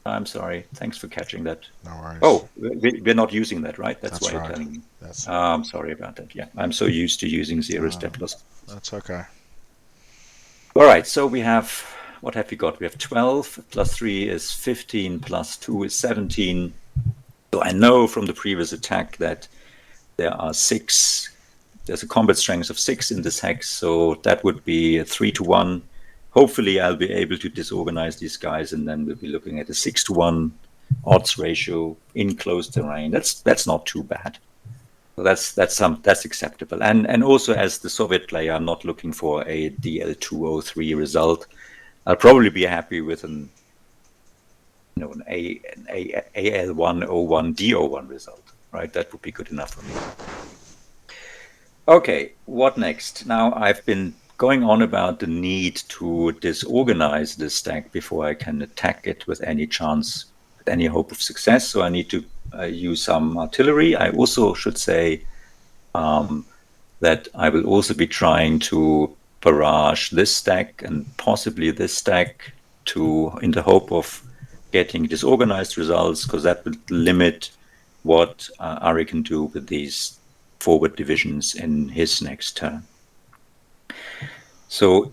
I'm sorry. Thanks for catching that. No worries. Oh, we're not using that, right? That's why right. you're telling me. That's I'm sorry about that. Yeah, I'm so used to using zero step loss. that's okay. All right, so we have, what have we got? We have 12 plus 3 is 15 plus 2 is 17. So I know from the previous attack that there are 6, there's a combat strength of 6 in this hex, so that would be a 3-to-1. Hopefully I'll be able to disorganize these guys, and then we'll be looking at a 6-to-1 odds ratio in close terrain. That's not too bad. So that's acceptable. And also, as the Soviet player, I'm not looking for a DL203 result. I'll probably be happy with an AL101 DO1 result, right? That would be good enough for me. Okay, what next? Now I've been going on about the need to disorganize this stack before I can attack it with any chance, with any hope of success. So I need to use some artillery. I also should say that I will also be trying to barrage this stack and possibly this stack in the hope of getting disorganized results, because that would limit what Ari can do with these forward divisions in his next turn. So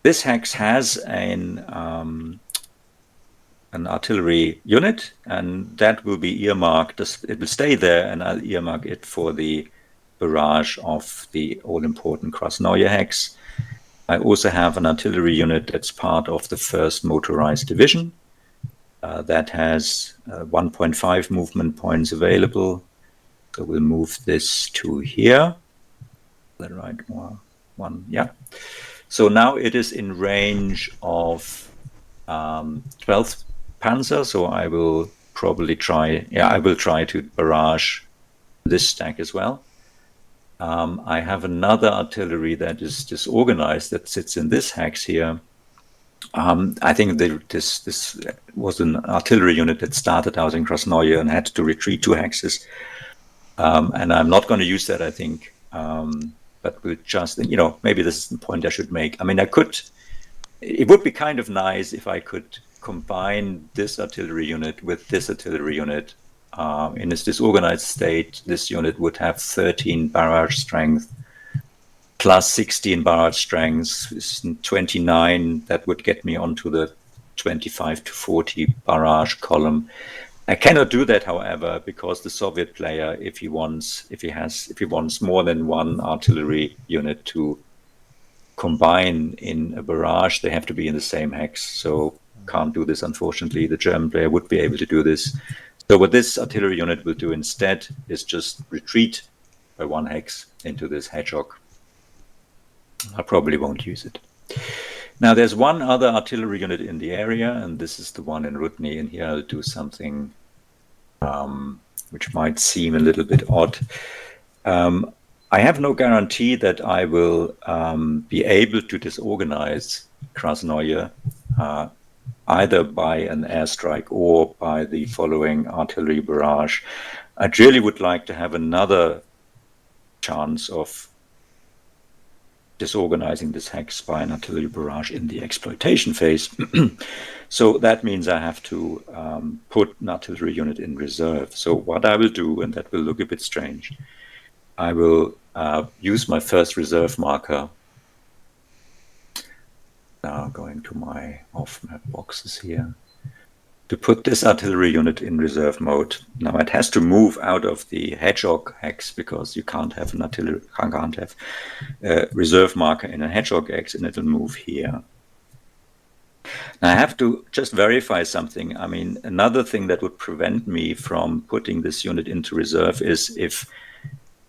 this hex has an artillery unit, and that will be earmarked. It will stay there, and I'll earmark it for the barrage of the all-important Krasnoye hex. I also have an artillery unit that's part of the 1st Motorized Division that has 1.5 movement points available. So we'll move this to here. Is that right? One, yeah. So now it is in range of 12th Panzer. So I will probably try. Yeah, I will try to barrage this stack as well. I have another artillery that is disorganized that sits in this hex here. I think this was an artillery unit that started out in Krasnoye and had to retreat 2 hexes. And I'm not going to use that, I think. But we'll just, maybe this is the point I should make. I mean, it would be kind of nice if I could combine this artillery unit with this artillery unit. In its disorganized state, this unit would have 13 barrage strength plus 16 barrage strength is 29. That would get me onto the 25 to 40 barrage column. I cannot do that, however, because the Soviet player, if he wants more than one artillery unit to combine in a barrage, they have to be in the same hex. So can't do this, unfortunately. The German player would be able to do this. So what this artillery unit will do instead is just retreat by 1 hex into this hedgehog. I probably won't use it. Now there's one other artillery unit in the area, and this is the one in Rudny, and here I'll do something which might seem a little bit odd. I have no guarantee that I will be able to disorganize Krasnoye either by an airstrike or by the following artillery barrage. I really would like to have another chance of disorganizing this hex by an artillery barrage in the exploitation phase. So that means I have to put an artillery unit in reserve. So what I will do, and that will look a bit strange, I will use my first reserve marker. Now going to my off-map boxes here to put this artillery unit in reserve mode. Now it has to move out of the hedgehog hex because you can't have a reserve marker in a hedgehog hex, and it'll move here. Now I have to just verify something. I mean, another thing that would prevent me from putting this unit into reserve is if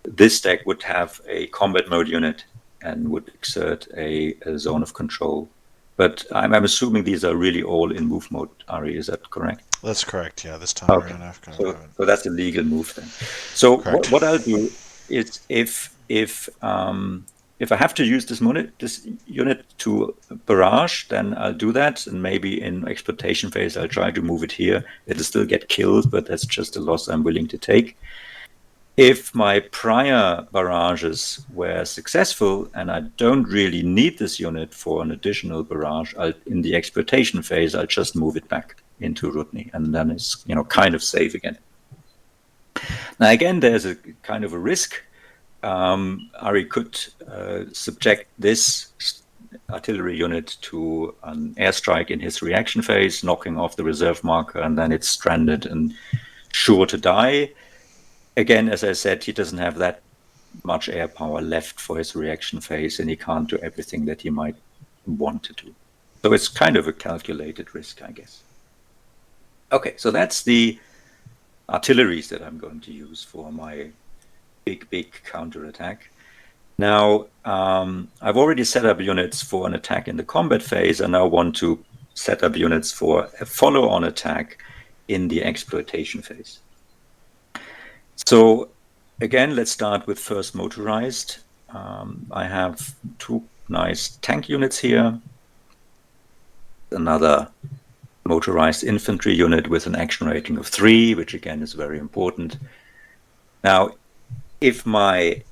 this deck would have a combat mode unit and would exert a zone of control. But I'm assuming these are really all in move mode, Ari, is that correct? That's correct, yeah, this time around. So that's a legal move then. So what I'll do is if I have to use this unit to barrage, then I'll do that, and maybe in exploitation phase I'll try to move it here. It'll still get killed, but that's just a loss I'm willing to take. If my prior barrages were successful and I don't really need this unit for an additional barrage, in the exploitation phase, I'll just move it back into Rudny, and then it's kind of safe again. Now again, there's a kind of a risk. Ari could subject this artillery unit to an airstrike in his reaction phase, knocking off the reserve marker, and then it's stranded and sure to die. Again, as I said, he doesn't have that much air power left for his reaction phase, and he can't do everything that he might want to do. So it's kind of a calculated risk, I guess. Okay, so that's the artilleries that I'm going to use for my big counterattack. Now, I've already set up units for an attack in the combat phase. I now want to set up units for a follow-on attack in the exploitation phase. So again, let's start with first motorized. I have two nice tank units here. Another motorized infantry unit with an action rating of 3, which again is very important. Now, if my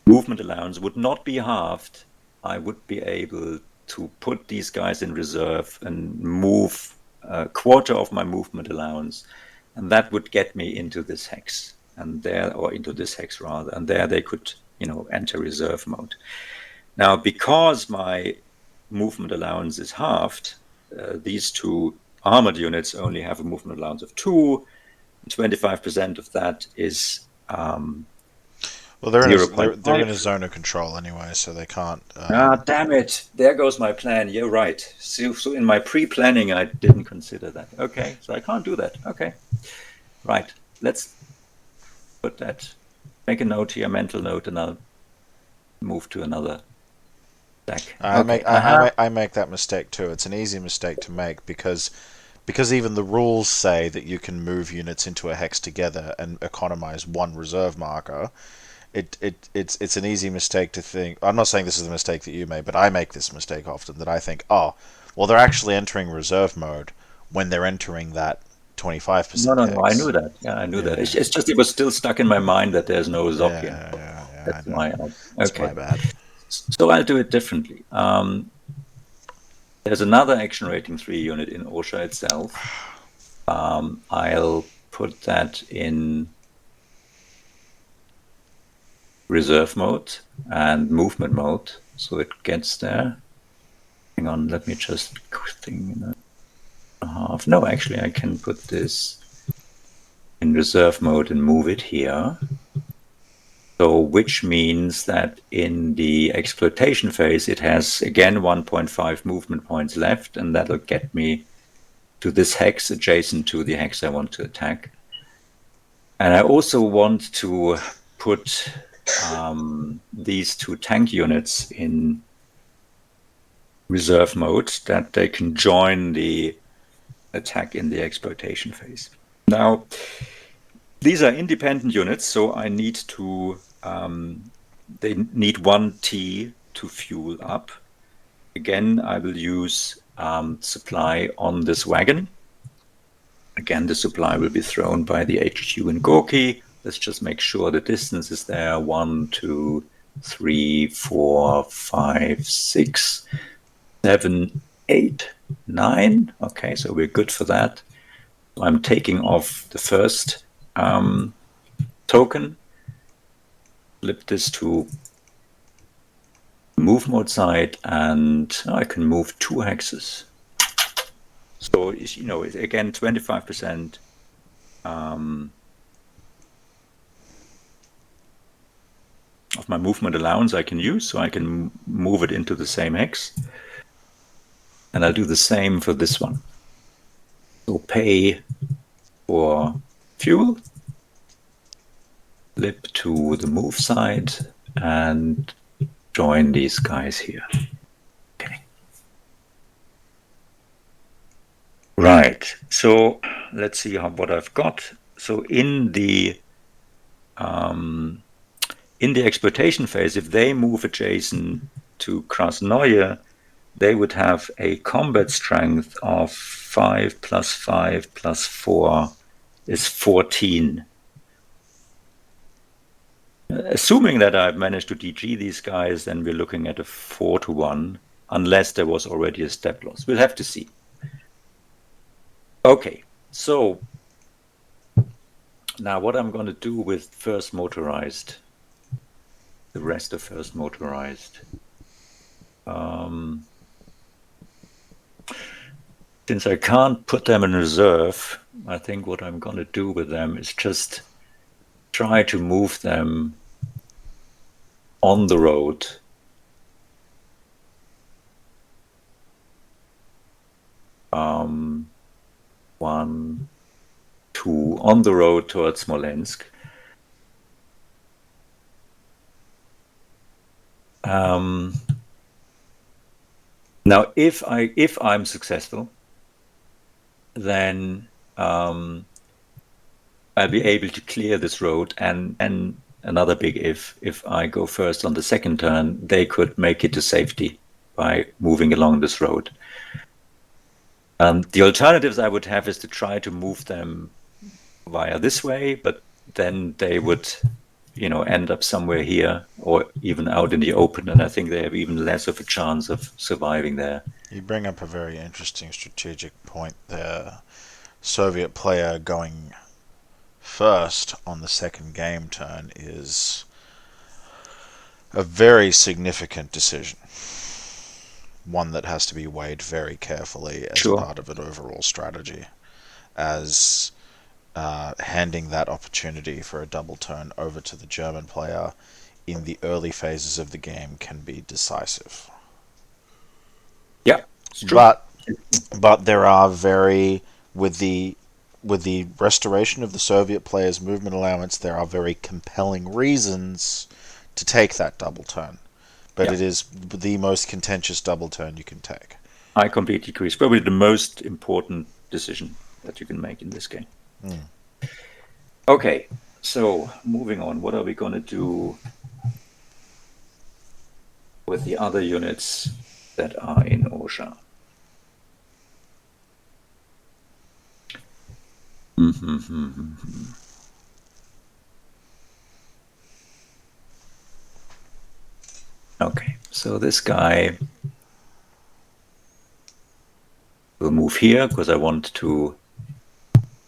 movement allowance would not be halved, I would be able to put these guys in reserve and move a quarter of my movement allowance, and that would get me into this hex, or into this hex rather, and there they could, enter reserve mode. Now, because my movement allowance is halved, these two armored units only have a movement allowance of 2. 25% of that is well, they're in a zone of control anyway, so they can't. Damn it! There goes my plan. You're right. So in my pre-planning, I didn't consider that. Okay, so I can't do that. Okay, right. Let's put that. Make a note here, mental note, and I'll move to another deck. I make that mistake too. It's an easy mistake to make because even the rules say that you can move units into a hex together and economize 1 reserve marker. It's an easy mistake to think. I'm not saying this is the mistake that you made, but I make this mistake often, that I think, oh, well, they're actually entering reserve mode when they're entering that 25% No, hex. I knew that. Yeah, I knew that. It's just it was still stuck in my mind that there's no Zok here. That's why. It's my bad. So I'll do it differently. There's another action rating 3 unit in OSHA itself. I'll put that in reserve mode and movement mode, so it gets there. Hang on, let me just half. No, actually, I can put this in reserve mode and move it here. So, which means that in the exploitation phase, it has again 1.5 movement points left, and that'll get me to this hex adjacent to the hex I want to attack. And I also want to put these 2 tank units in reserve mode, that they can join the attack in the exploitation phase. Now, these are independent units, so I need to they need 1 T to fuel up. Again, I will use supply on this wagon. Again, the supply will be thrown by the HQ in Gorky. Let's just make sure the distance is there. 1, 2, 3, 4, 5, 6, 7, 8, 9. Okay, so we're good for that. I'm taking off the first token. Flip this to move mode side, and I can move 2 hexes. So, again, 25% of my movement allowance I can use, so I can move it into the same hex. And I'll do the same for this one. So pay for fuel, flip to the move side, and join these guys here. Okay. Right, so let's see what I've got. So in the in the exploitation phase, if they move adjacent to Krasnoye, they would have a combat strength of 5 plus 5 plus 4 is 14. Assuming that I've managed to DG these guys, then we're looking at a 4-1, unless there was already a step loss. We'll have to see. Okay, so now what I'm going to do with first motorized, the rest of first motorized. Since I can't put them in reserve, I think what I'm going to do with them is just try to move them on the road. One, two, on the road towards Smolensk. Now, if I'm successful, then I'll be able to clear this road. And another big if I go first on the second turn, they could make it to safety by moving along this road. The alternatives I would have is to try to move them via this way, but then they would, end up somewhere here or even out in the open, and I think they have even less of a chance of surviving there. You bring up a very interesting strategic point there. Soviet player going first on the second game turn is a very significant decision. One that has to be weighed very carefully as Sure. part of an overall strategy, as handing that opportunity for a double turn over to the German player in the early phases of the game can be decisive. Yeah, it's true. But there are with the restoration of the Soviet players' movement allowance, there are very compelling reasons to take that double turn. But Yeah. it is the most contentious double turn you can take. I completely agree. It's probably the most important decision that you can make in this game. Okay, so moving on, what are we going to do with the other units that are in OSHA? Okay, so this guy will move here because I want to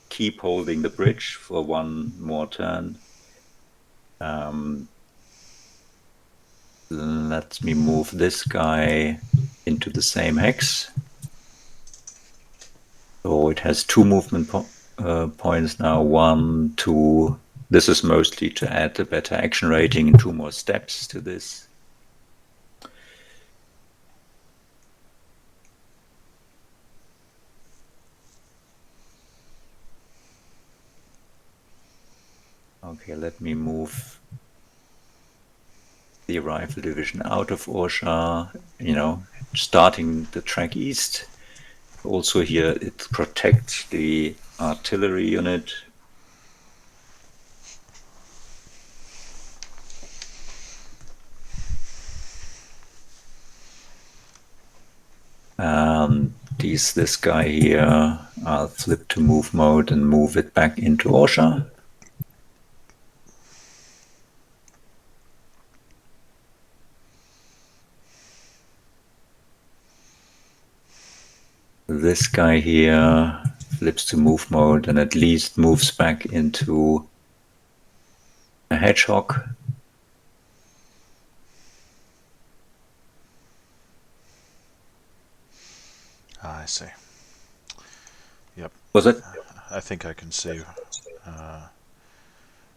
keep holding the bridge for one more turn. Let me move this guy into the same hex. So it has two movement points now. 1, 2. This is mostly to add a better action rating and 2 more steps to this. Okay, let me move the rifle division out of OSHA, starting the track east. Also here, it protects the artillery unit. This guy here, I'll flip to move mode and move it back into OSHA. This guy here flips to move mode and at least moves back into a hedgehog. I see. Yep. Was it? I think I can see. I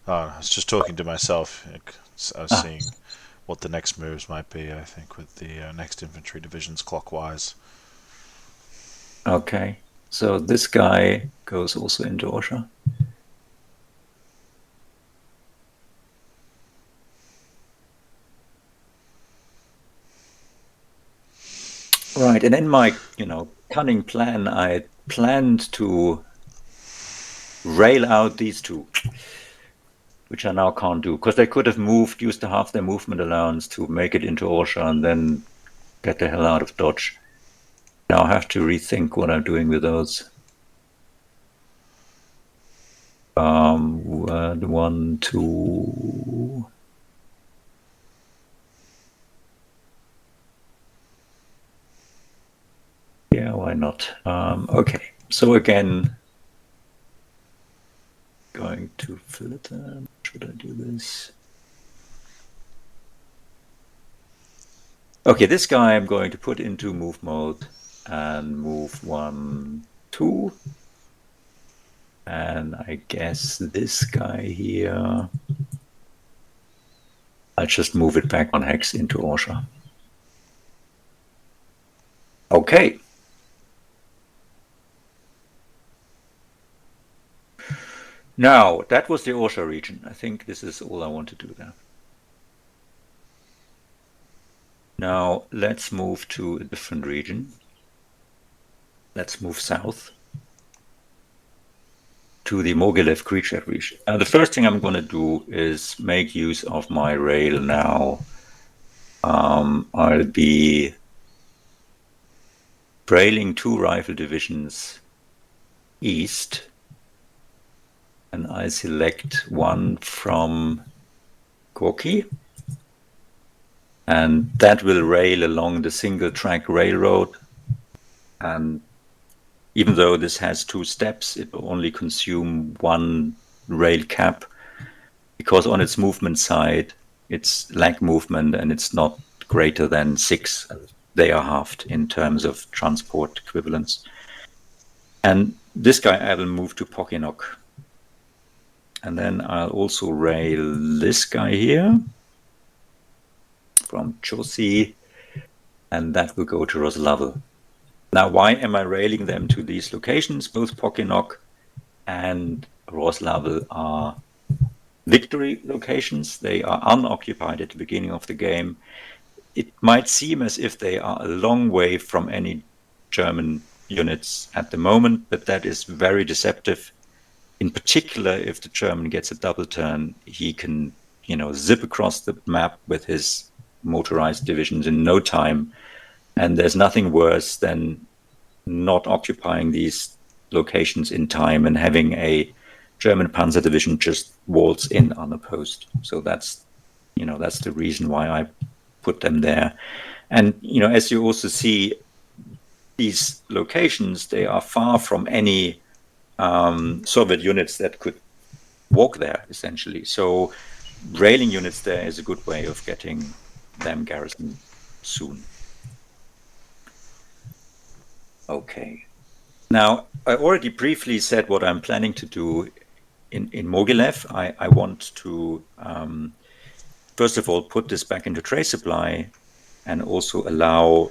was just talking to myself. I was seeing what the next moves might be, I think, with the next infantry divisions clockwise. Okay. So this guy goes also into OSHA. Right, and in my, cunning plan, I planned to rail out these two. which I now can't do, because they could have used half their movement allowance to make it into Orsha and then get the hell out of Dodge. Now I have to rethink what I'm doing with those. 1, 2. Yeah, why not? Okay, so again, going to filter. Should I do this? Okay, this guy I'm going to put into move mode and move 1, 2. And I guess this guy here, I'll just move it back 1 hex into Orsha. Okay. Now, that was the Orsha region. I think this is all I want to do there. Now, let's move to a different region. Let's move south to the Mogilev Khrushchev region. The first thing I'm going to do is make use of my rail now. I'll be railing 2 rifle divisions east, and I select one from Gorky, and that will rail along the single track railroad. And even though this has 2 steps, it will only consume 1 rail cap, because on its movement side, it's lag movement and it's not greater than 6. They are halved in terms of transport equivalence. And this guy I will move to Pokinok. And then I'll also rail this guy here from Chosi, and that will go to Roslavel. Now, why am I railing them to these locations? Both Pokinok and Roslavel are victory locations. They are unoccupied at the beginning of the game. It might seem as if they are a long way from any German units at the moment, but that is very deceptive. In particular, if the German gets a double turn, he can, zip across the map with his motorized divisions in no time. And there's nothing worse than not occupying these locations in time and having a German panzer division just waltz in unopposed. So that's the reason why I put them there. And, as you also see, these locations, they are far from any Soviet units that could walk there, essentially. So railing units there is a good way of getting them garrisoned soon. Okay. Now, I already briefly said what I'm planning to do in Mogilev. I want to, first of all, put this back into trace supply and also allow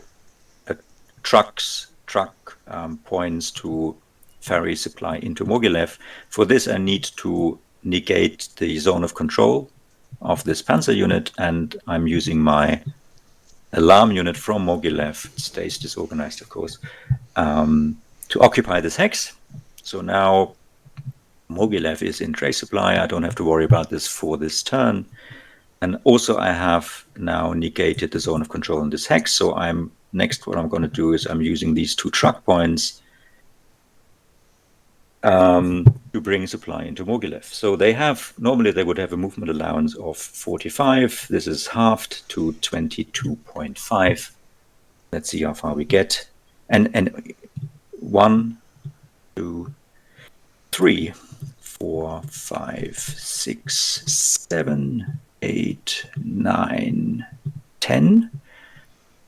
truck points to ferry supply into Mogilev. For this, I need to negate the zone of control of this panzer unit, and I'm using my alarm unit from Mogilev, it stays disorganized, of course, to occupy this hex. So now Mogilev is in trace supply. I don't have to worry about this for this turn. And also I have now negated the zone of control in this hex. So what I'm going to do is I'm using these 2 truck points to bring supply into Mogilev. So normally they would have a movement allowance of 45. This is halved to 22.5. Let's see how far we get. And 1, 2, 3, 4, 5, 6, 7, 8, 9, 10.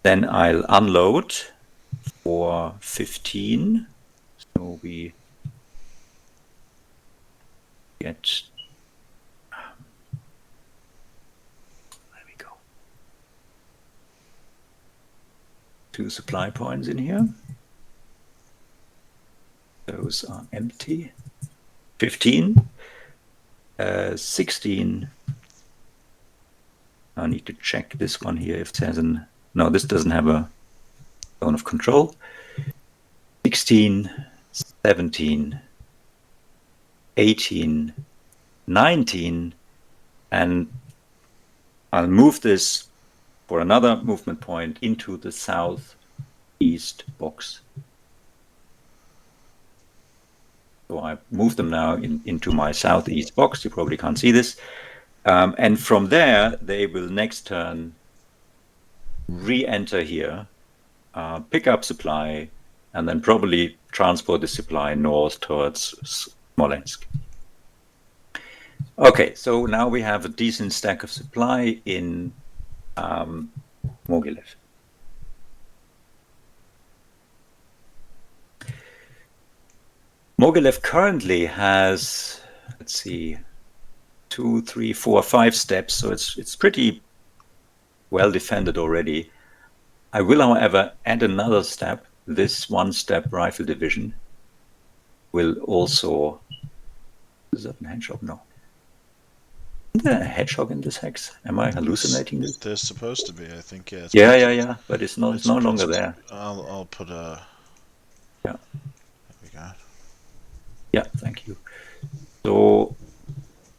Then I'll unload for 15. So we get, there we go, 2 supply points in here. Those are empty. 15, 16. I need to check this one here if there's no, this doesn't have a zone of control. 16, 17, 18, 19, And I'll move this for another movement point into the southeast box. So I move them now into my southeast box. You probably can't see this. And from there, they will next turn re-enter here, pick up supply, and then probably transport the supply north towards Smolensk. Okay, so now we have a decent stack of supply in Mogilev. Mogilev currently has, let's see, 2, 3, 4, 5 steps, so it's pretty well defended already. I will, however, add another step. This one-step rifle division will also. Is that a hedgehog? No. Is there a hedgehog in this hex? Am I hallucinating this? There's supposed to be, I think. Yeah. Yeah. But it's no longer there. I'll put a. Yeah. There we go. Yeah, thank you. So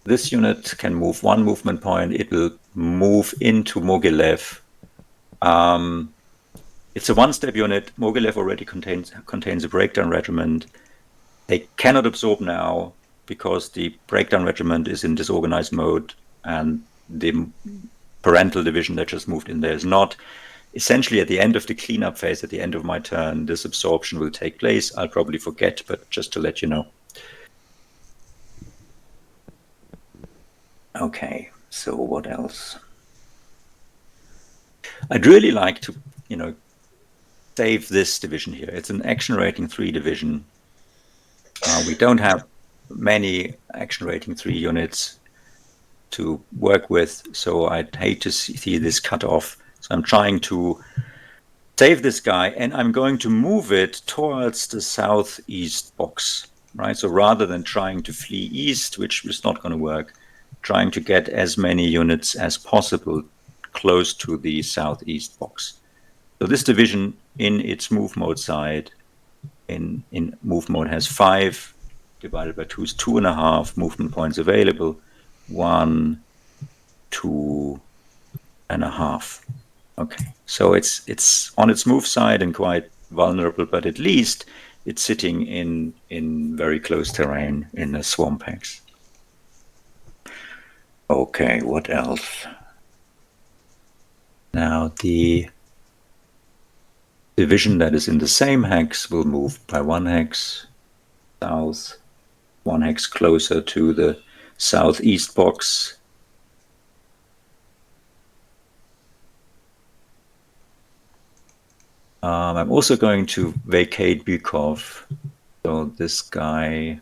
this unit can move one movement point. It will move into Mogilev. It's a one-step unit. Mogilev already contains a breakdown regiment. They cannot absorb now because the breakdown regiment is in disorganized mode, and the parental division that just moved in there is not. Essentially, at the end of the cleanup phase, at the end of my turn, this absorption will take place. I'll probably forget, but just to let you know. Okay, so what else? I'd really like to, save this division here. It's an action rating 3 division. We don't have many action rating 3 units to work with, so I'd hate to see this cut off. So I'm trying to save this guy, and I'm going to move it towards the southeast box, right? So rather than trying to flee east, which is not going to work, trying to get as many units as possible close to the southeast box. So this division in its move mode side, in move mode, has 5 divided by 2 is 2.5 movement points available. 1, 2.5. Okay, so it's on its move side and quite vulnerable, but at least it's sitting in very close terrain in a swamp hex. Okay, what else? Now the division that is in the same hex will move by 1 hex south, 1 hex closer to the southeast box. I'm also going to vacate Bykov. So this guy.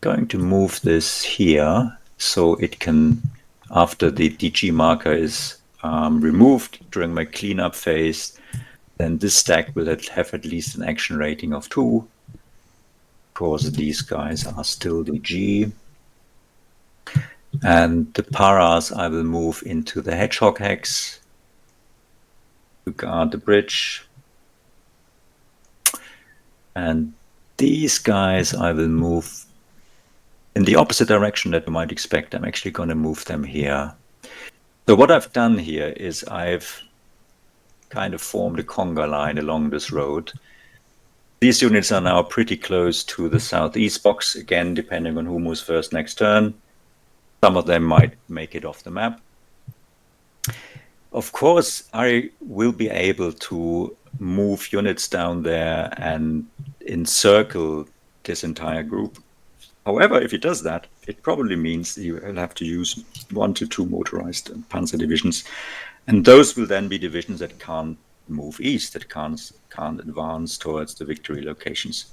Going to move this here so it can, after the DG marker is removed during my cleanup phase, then this stack will have at least an action rating of 2. Of course, these guys are still DG. And the paras I will move into the hedgehog hex to guard the bridge. And these guys I will move in the opposite direction that you might expect. I'm actually going to move them here. So what I've done here is I've kind of formed a conga line along this road. These units are now pretty close to the southeast box, again, depending on who moves first next turn. Some of them might make it off the map. Of course, I will be able to move units down there and encircle this entire group. However, if he does that, it probably means he will have to use 1 to 2 motorized panzer divisions. And those will then be divisions that can't move east, that can't advance towards the victory locations.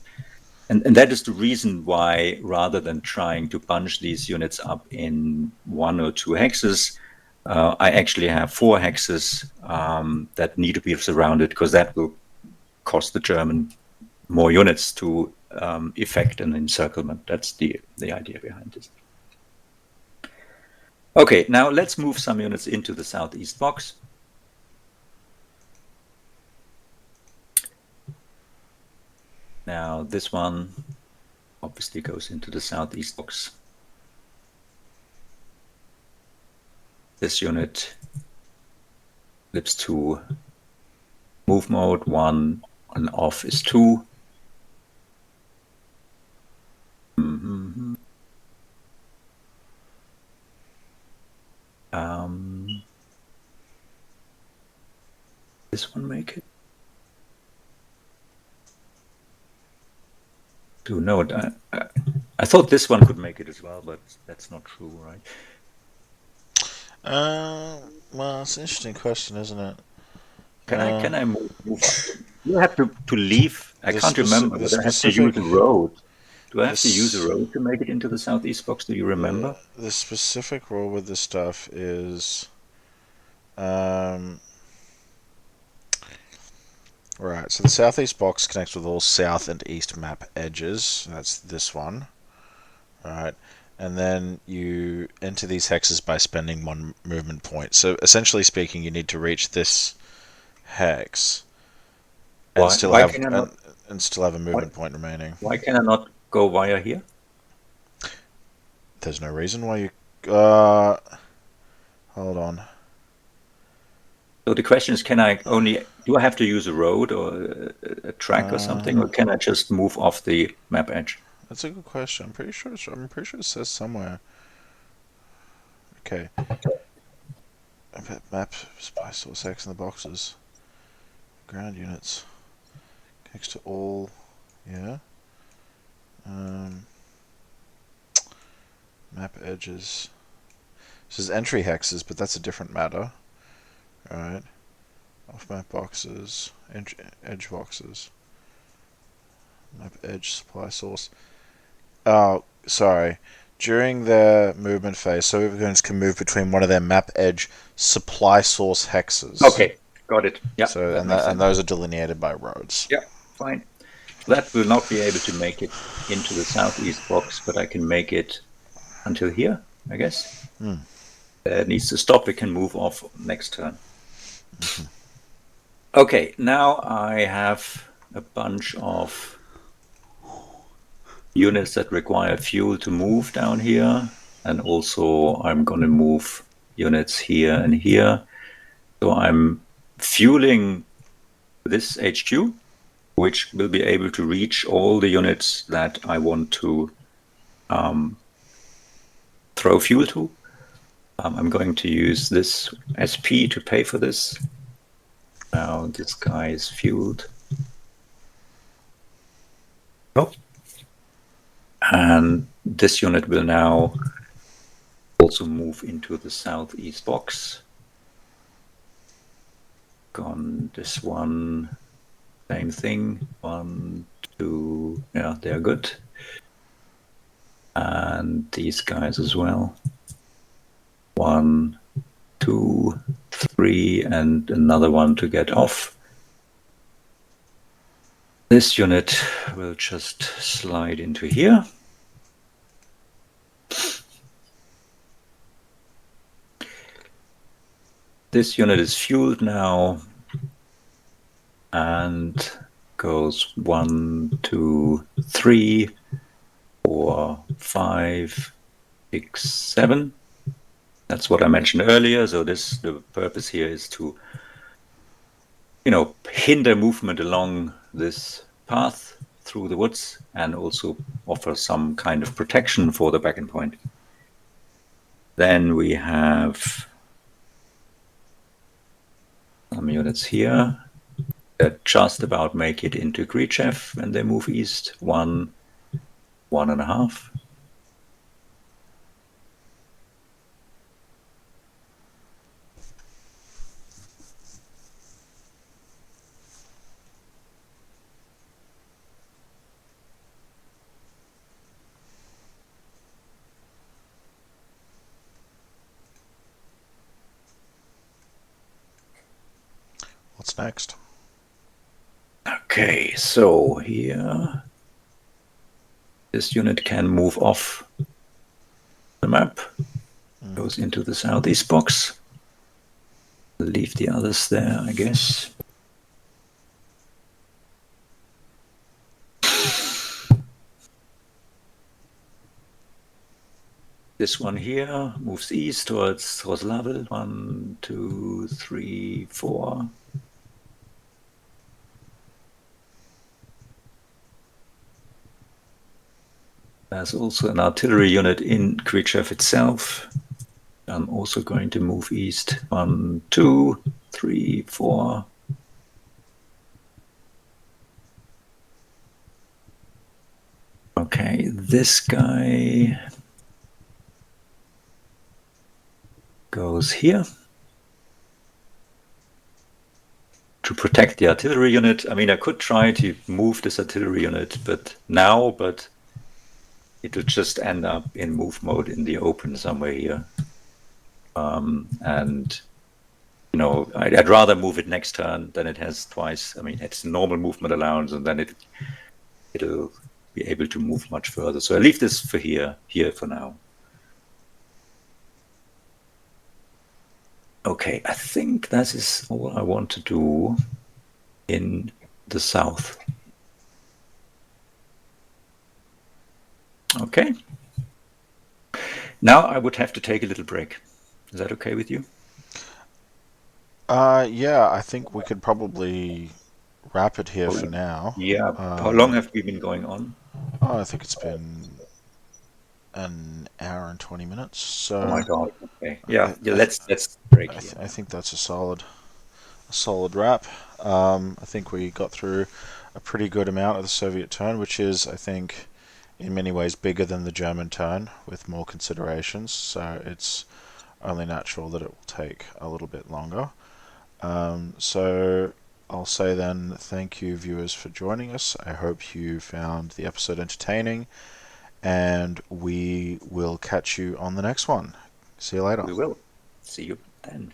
And that is the reason why, rather than trying to bunch these units up in 1 or 2 hexes, I actually have 4 hexes that need to be surrounded, because that will cost the German more units to effect an encirclement. That's the idea behind this. Okay, now let's move some units into the southeast box. Now this one, obviously goes into the southeast box. This unit flips to move mode 1, and off is 2. This one make it? No, I thought this one could make it as well, but that's not true, right? Well, it's an interesting question, isn't it? Can I move up? You have to leave. I can't remember whether I have to use a road. Do I have to use a road to make it into the southeast box? Do you remember? The specific rule with this stuff is, right, so the southeast box connects with all south and east map edges. That's this one. Right. And then you enter these hexes by spending 1 movement point. So essentially speaking, you need to reach this hex and still have a movement point remaining. Why can I not go via here? There's no reason why you... hold on. So the question is, do I have to use a road or a track or something, or can I just move off the map edge? That's a good question. I'm pretty sure it says somewhere. Okay. Map supply source X in the boxes. Ground units. Next to all, yeah. Map edges. This is entry hexes, but that's a different matter. Alright. Off map boxes. Edge boxes. Map edge supply source. Oh, sorry. During their movement phase, Soviet can move between one of their map edge supply source hexes. Okay, got it. Yeah. So and those are delineated by roads. Yeah, fine. That will not be able to make it into the southeast box, but I can make it until here, I guess. It needs to stop. It can move off next turn. Okay, now I have a bunch of units that require fuel to move down here, and also I'm going to move units here and here. So I'm fueling this HQ, which will be able to reach all the units that I want to throw fuel to. I'm going to use this SP to pay for this. Now this guy is fueled. Oh. And this unit will now also move into the southeast box. On this one, same thing. 1, 2, yeah, they're good. And these guys as well. 1, 2, 3, and another one to get off. This unit will just slide into here. This unit is fueled now and goes 1, 2, 3, 4, 5, 6, 7. That's what I mentioned earlier. So the purpose here is to, hinder movement along this path through the woods and also offer some kind of protection for the back-end point. Then we have some units here that just about make it into Khrushchev when they move east. 1, 1.5. What's next? Okay, so here this unit can move off the map, goes into the southeast box. Leave the others there, I guess. This one here moves east towards Roslavel. 1, 2, 3, 4. There's also an artillery unit in Khrushchev itself. I'm also going to move east. 1, 2, 3, 4. Okay, this guy goes here to protect the artillery unit. I mean, I could try to move this artillery unit, but it'll just end up in move mode in the open somewhere here. And you know, I'd rather move it next turn than it has twice. I mean, it's normal movement allowance, and then it'll be able to move much further. So I leave this for here for now. Okay, I think that is all I want to do in the south. Okay. Now I would have to take a little break. Is that okay with you? Yeah, I think we could probably wrap it here for now. Yeah. How long have we been going on? I think it's been an hour and 20 minutes. So Oh my God. Okay. Yeah. I, Let's break here. I think that's a solid wrap. I think we got through a pretty good amount of the Soviet turn, which is, I think, in many ways bigger than the German turn with more considerations. So it's only natural that it will take a little bit longer. So I'll say then, thank you, viewers, for joining us. I hope you found the episode entertaining, and we will catch you on the next one. See you later. We will. See you then.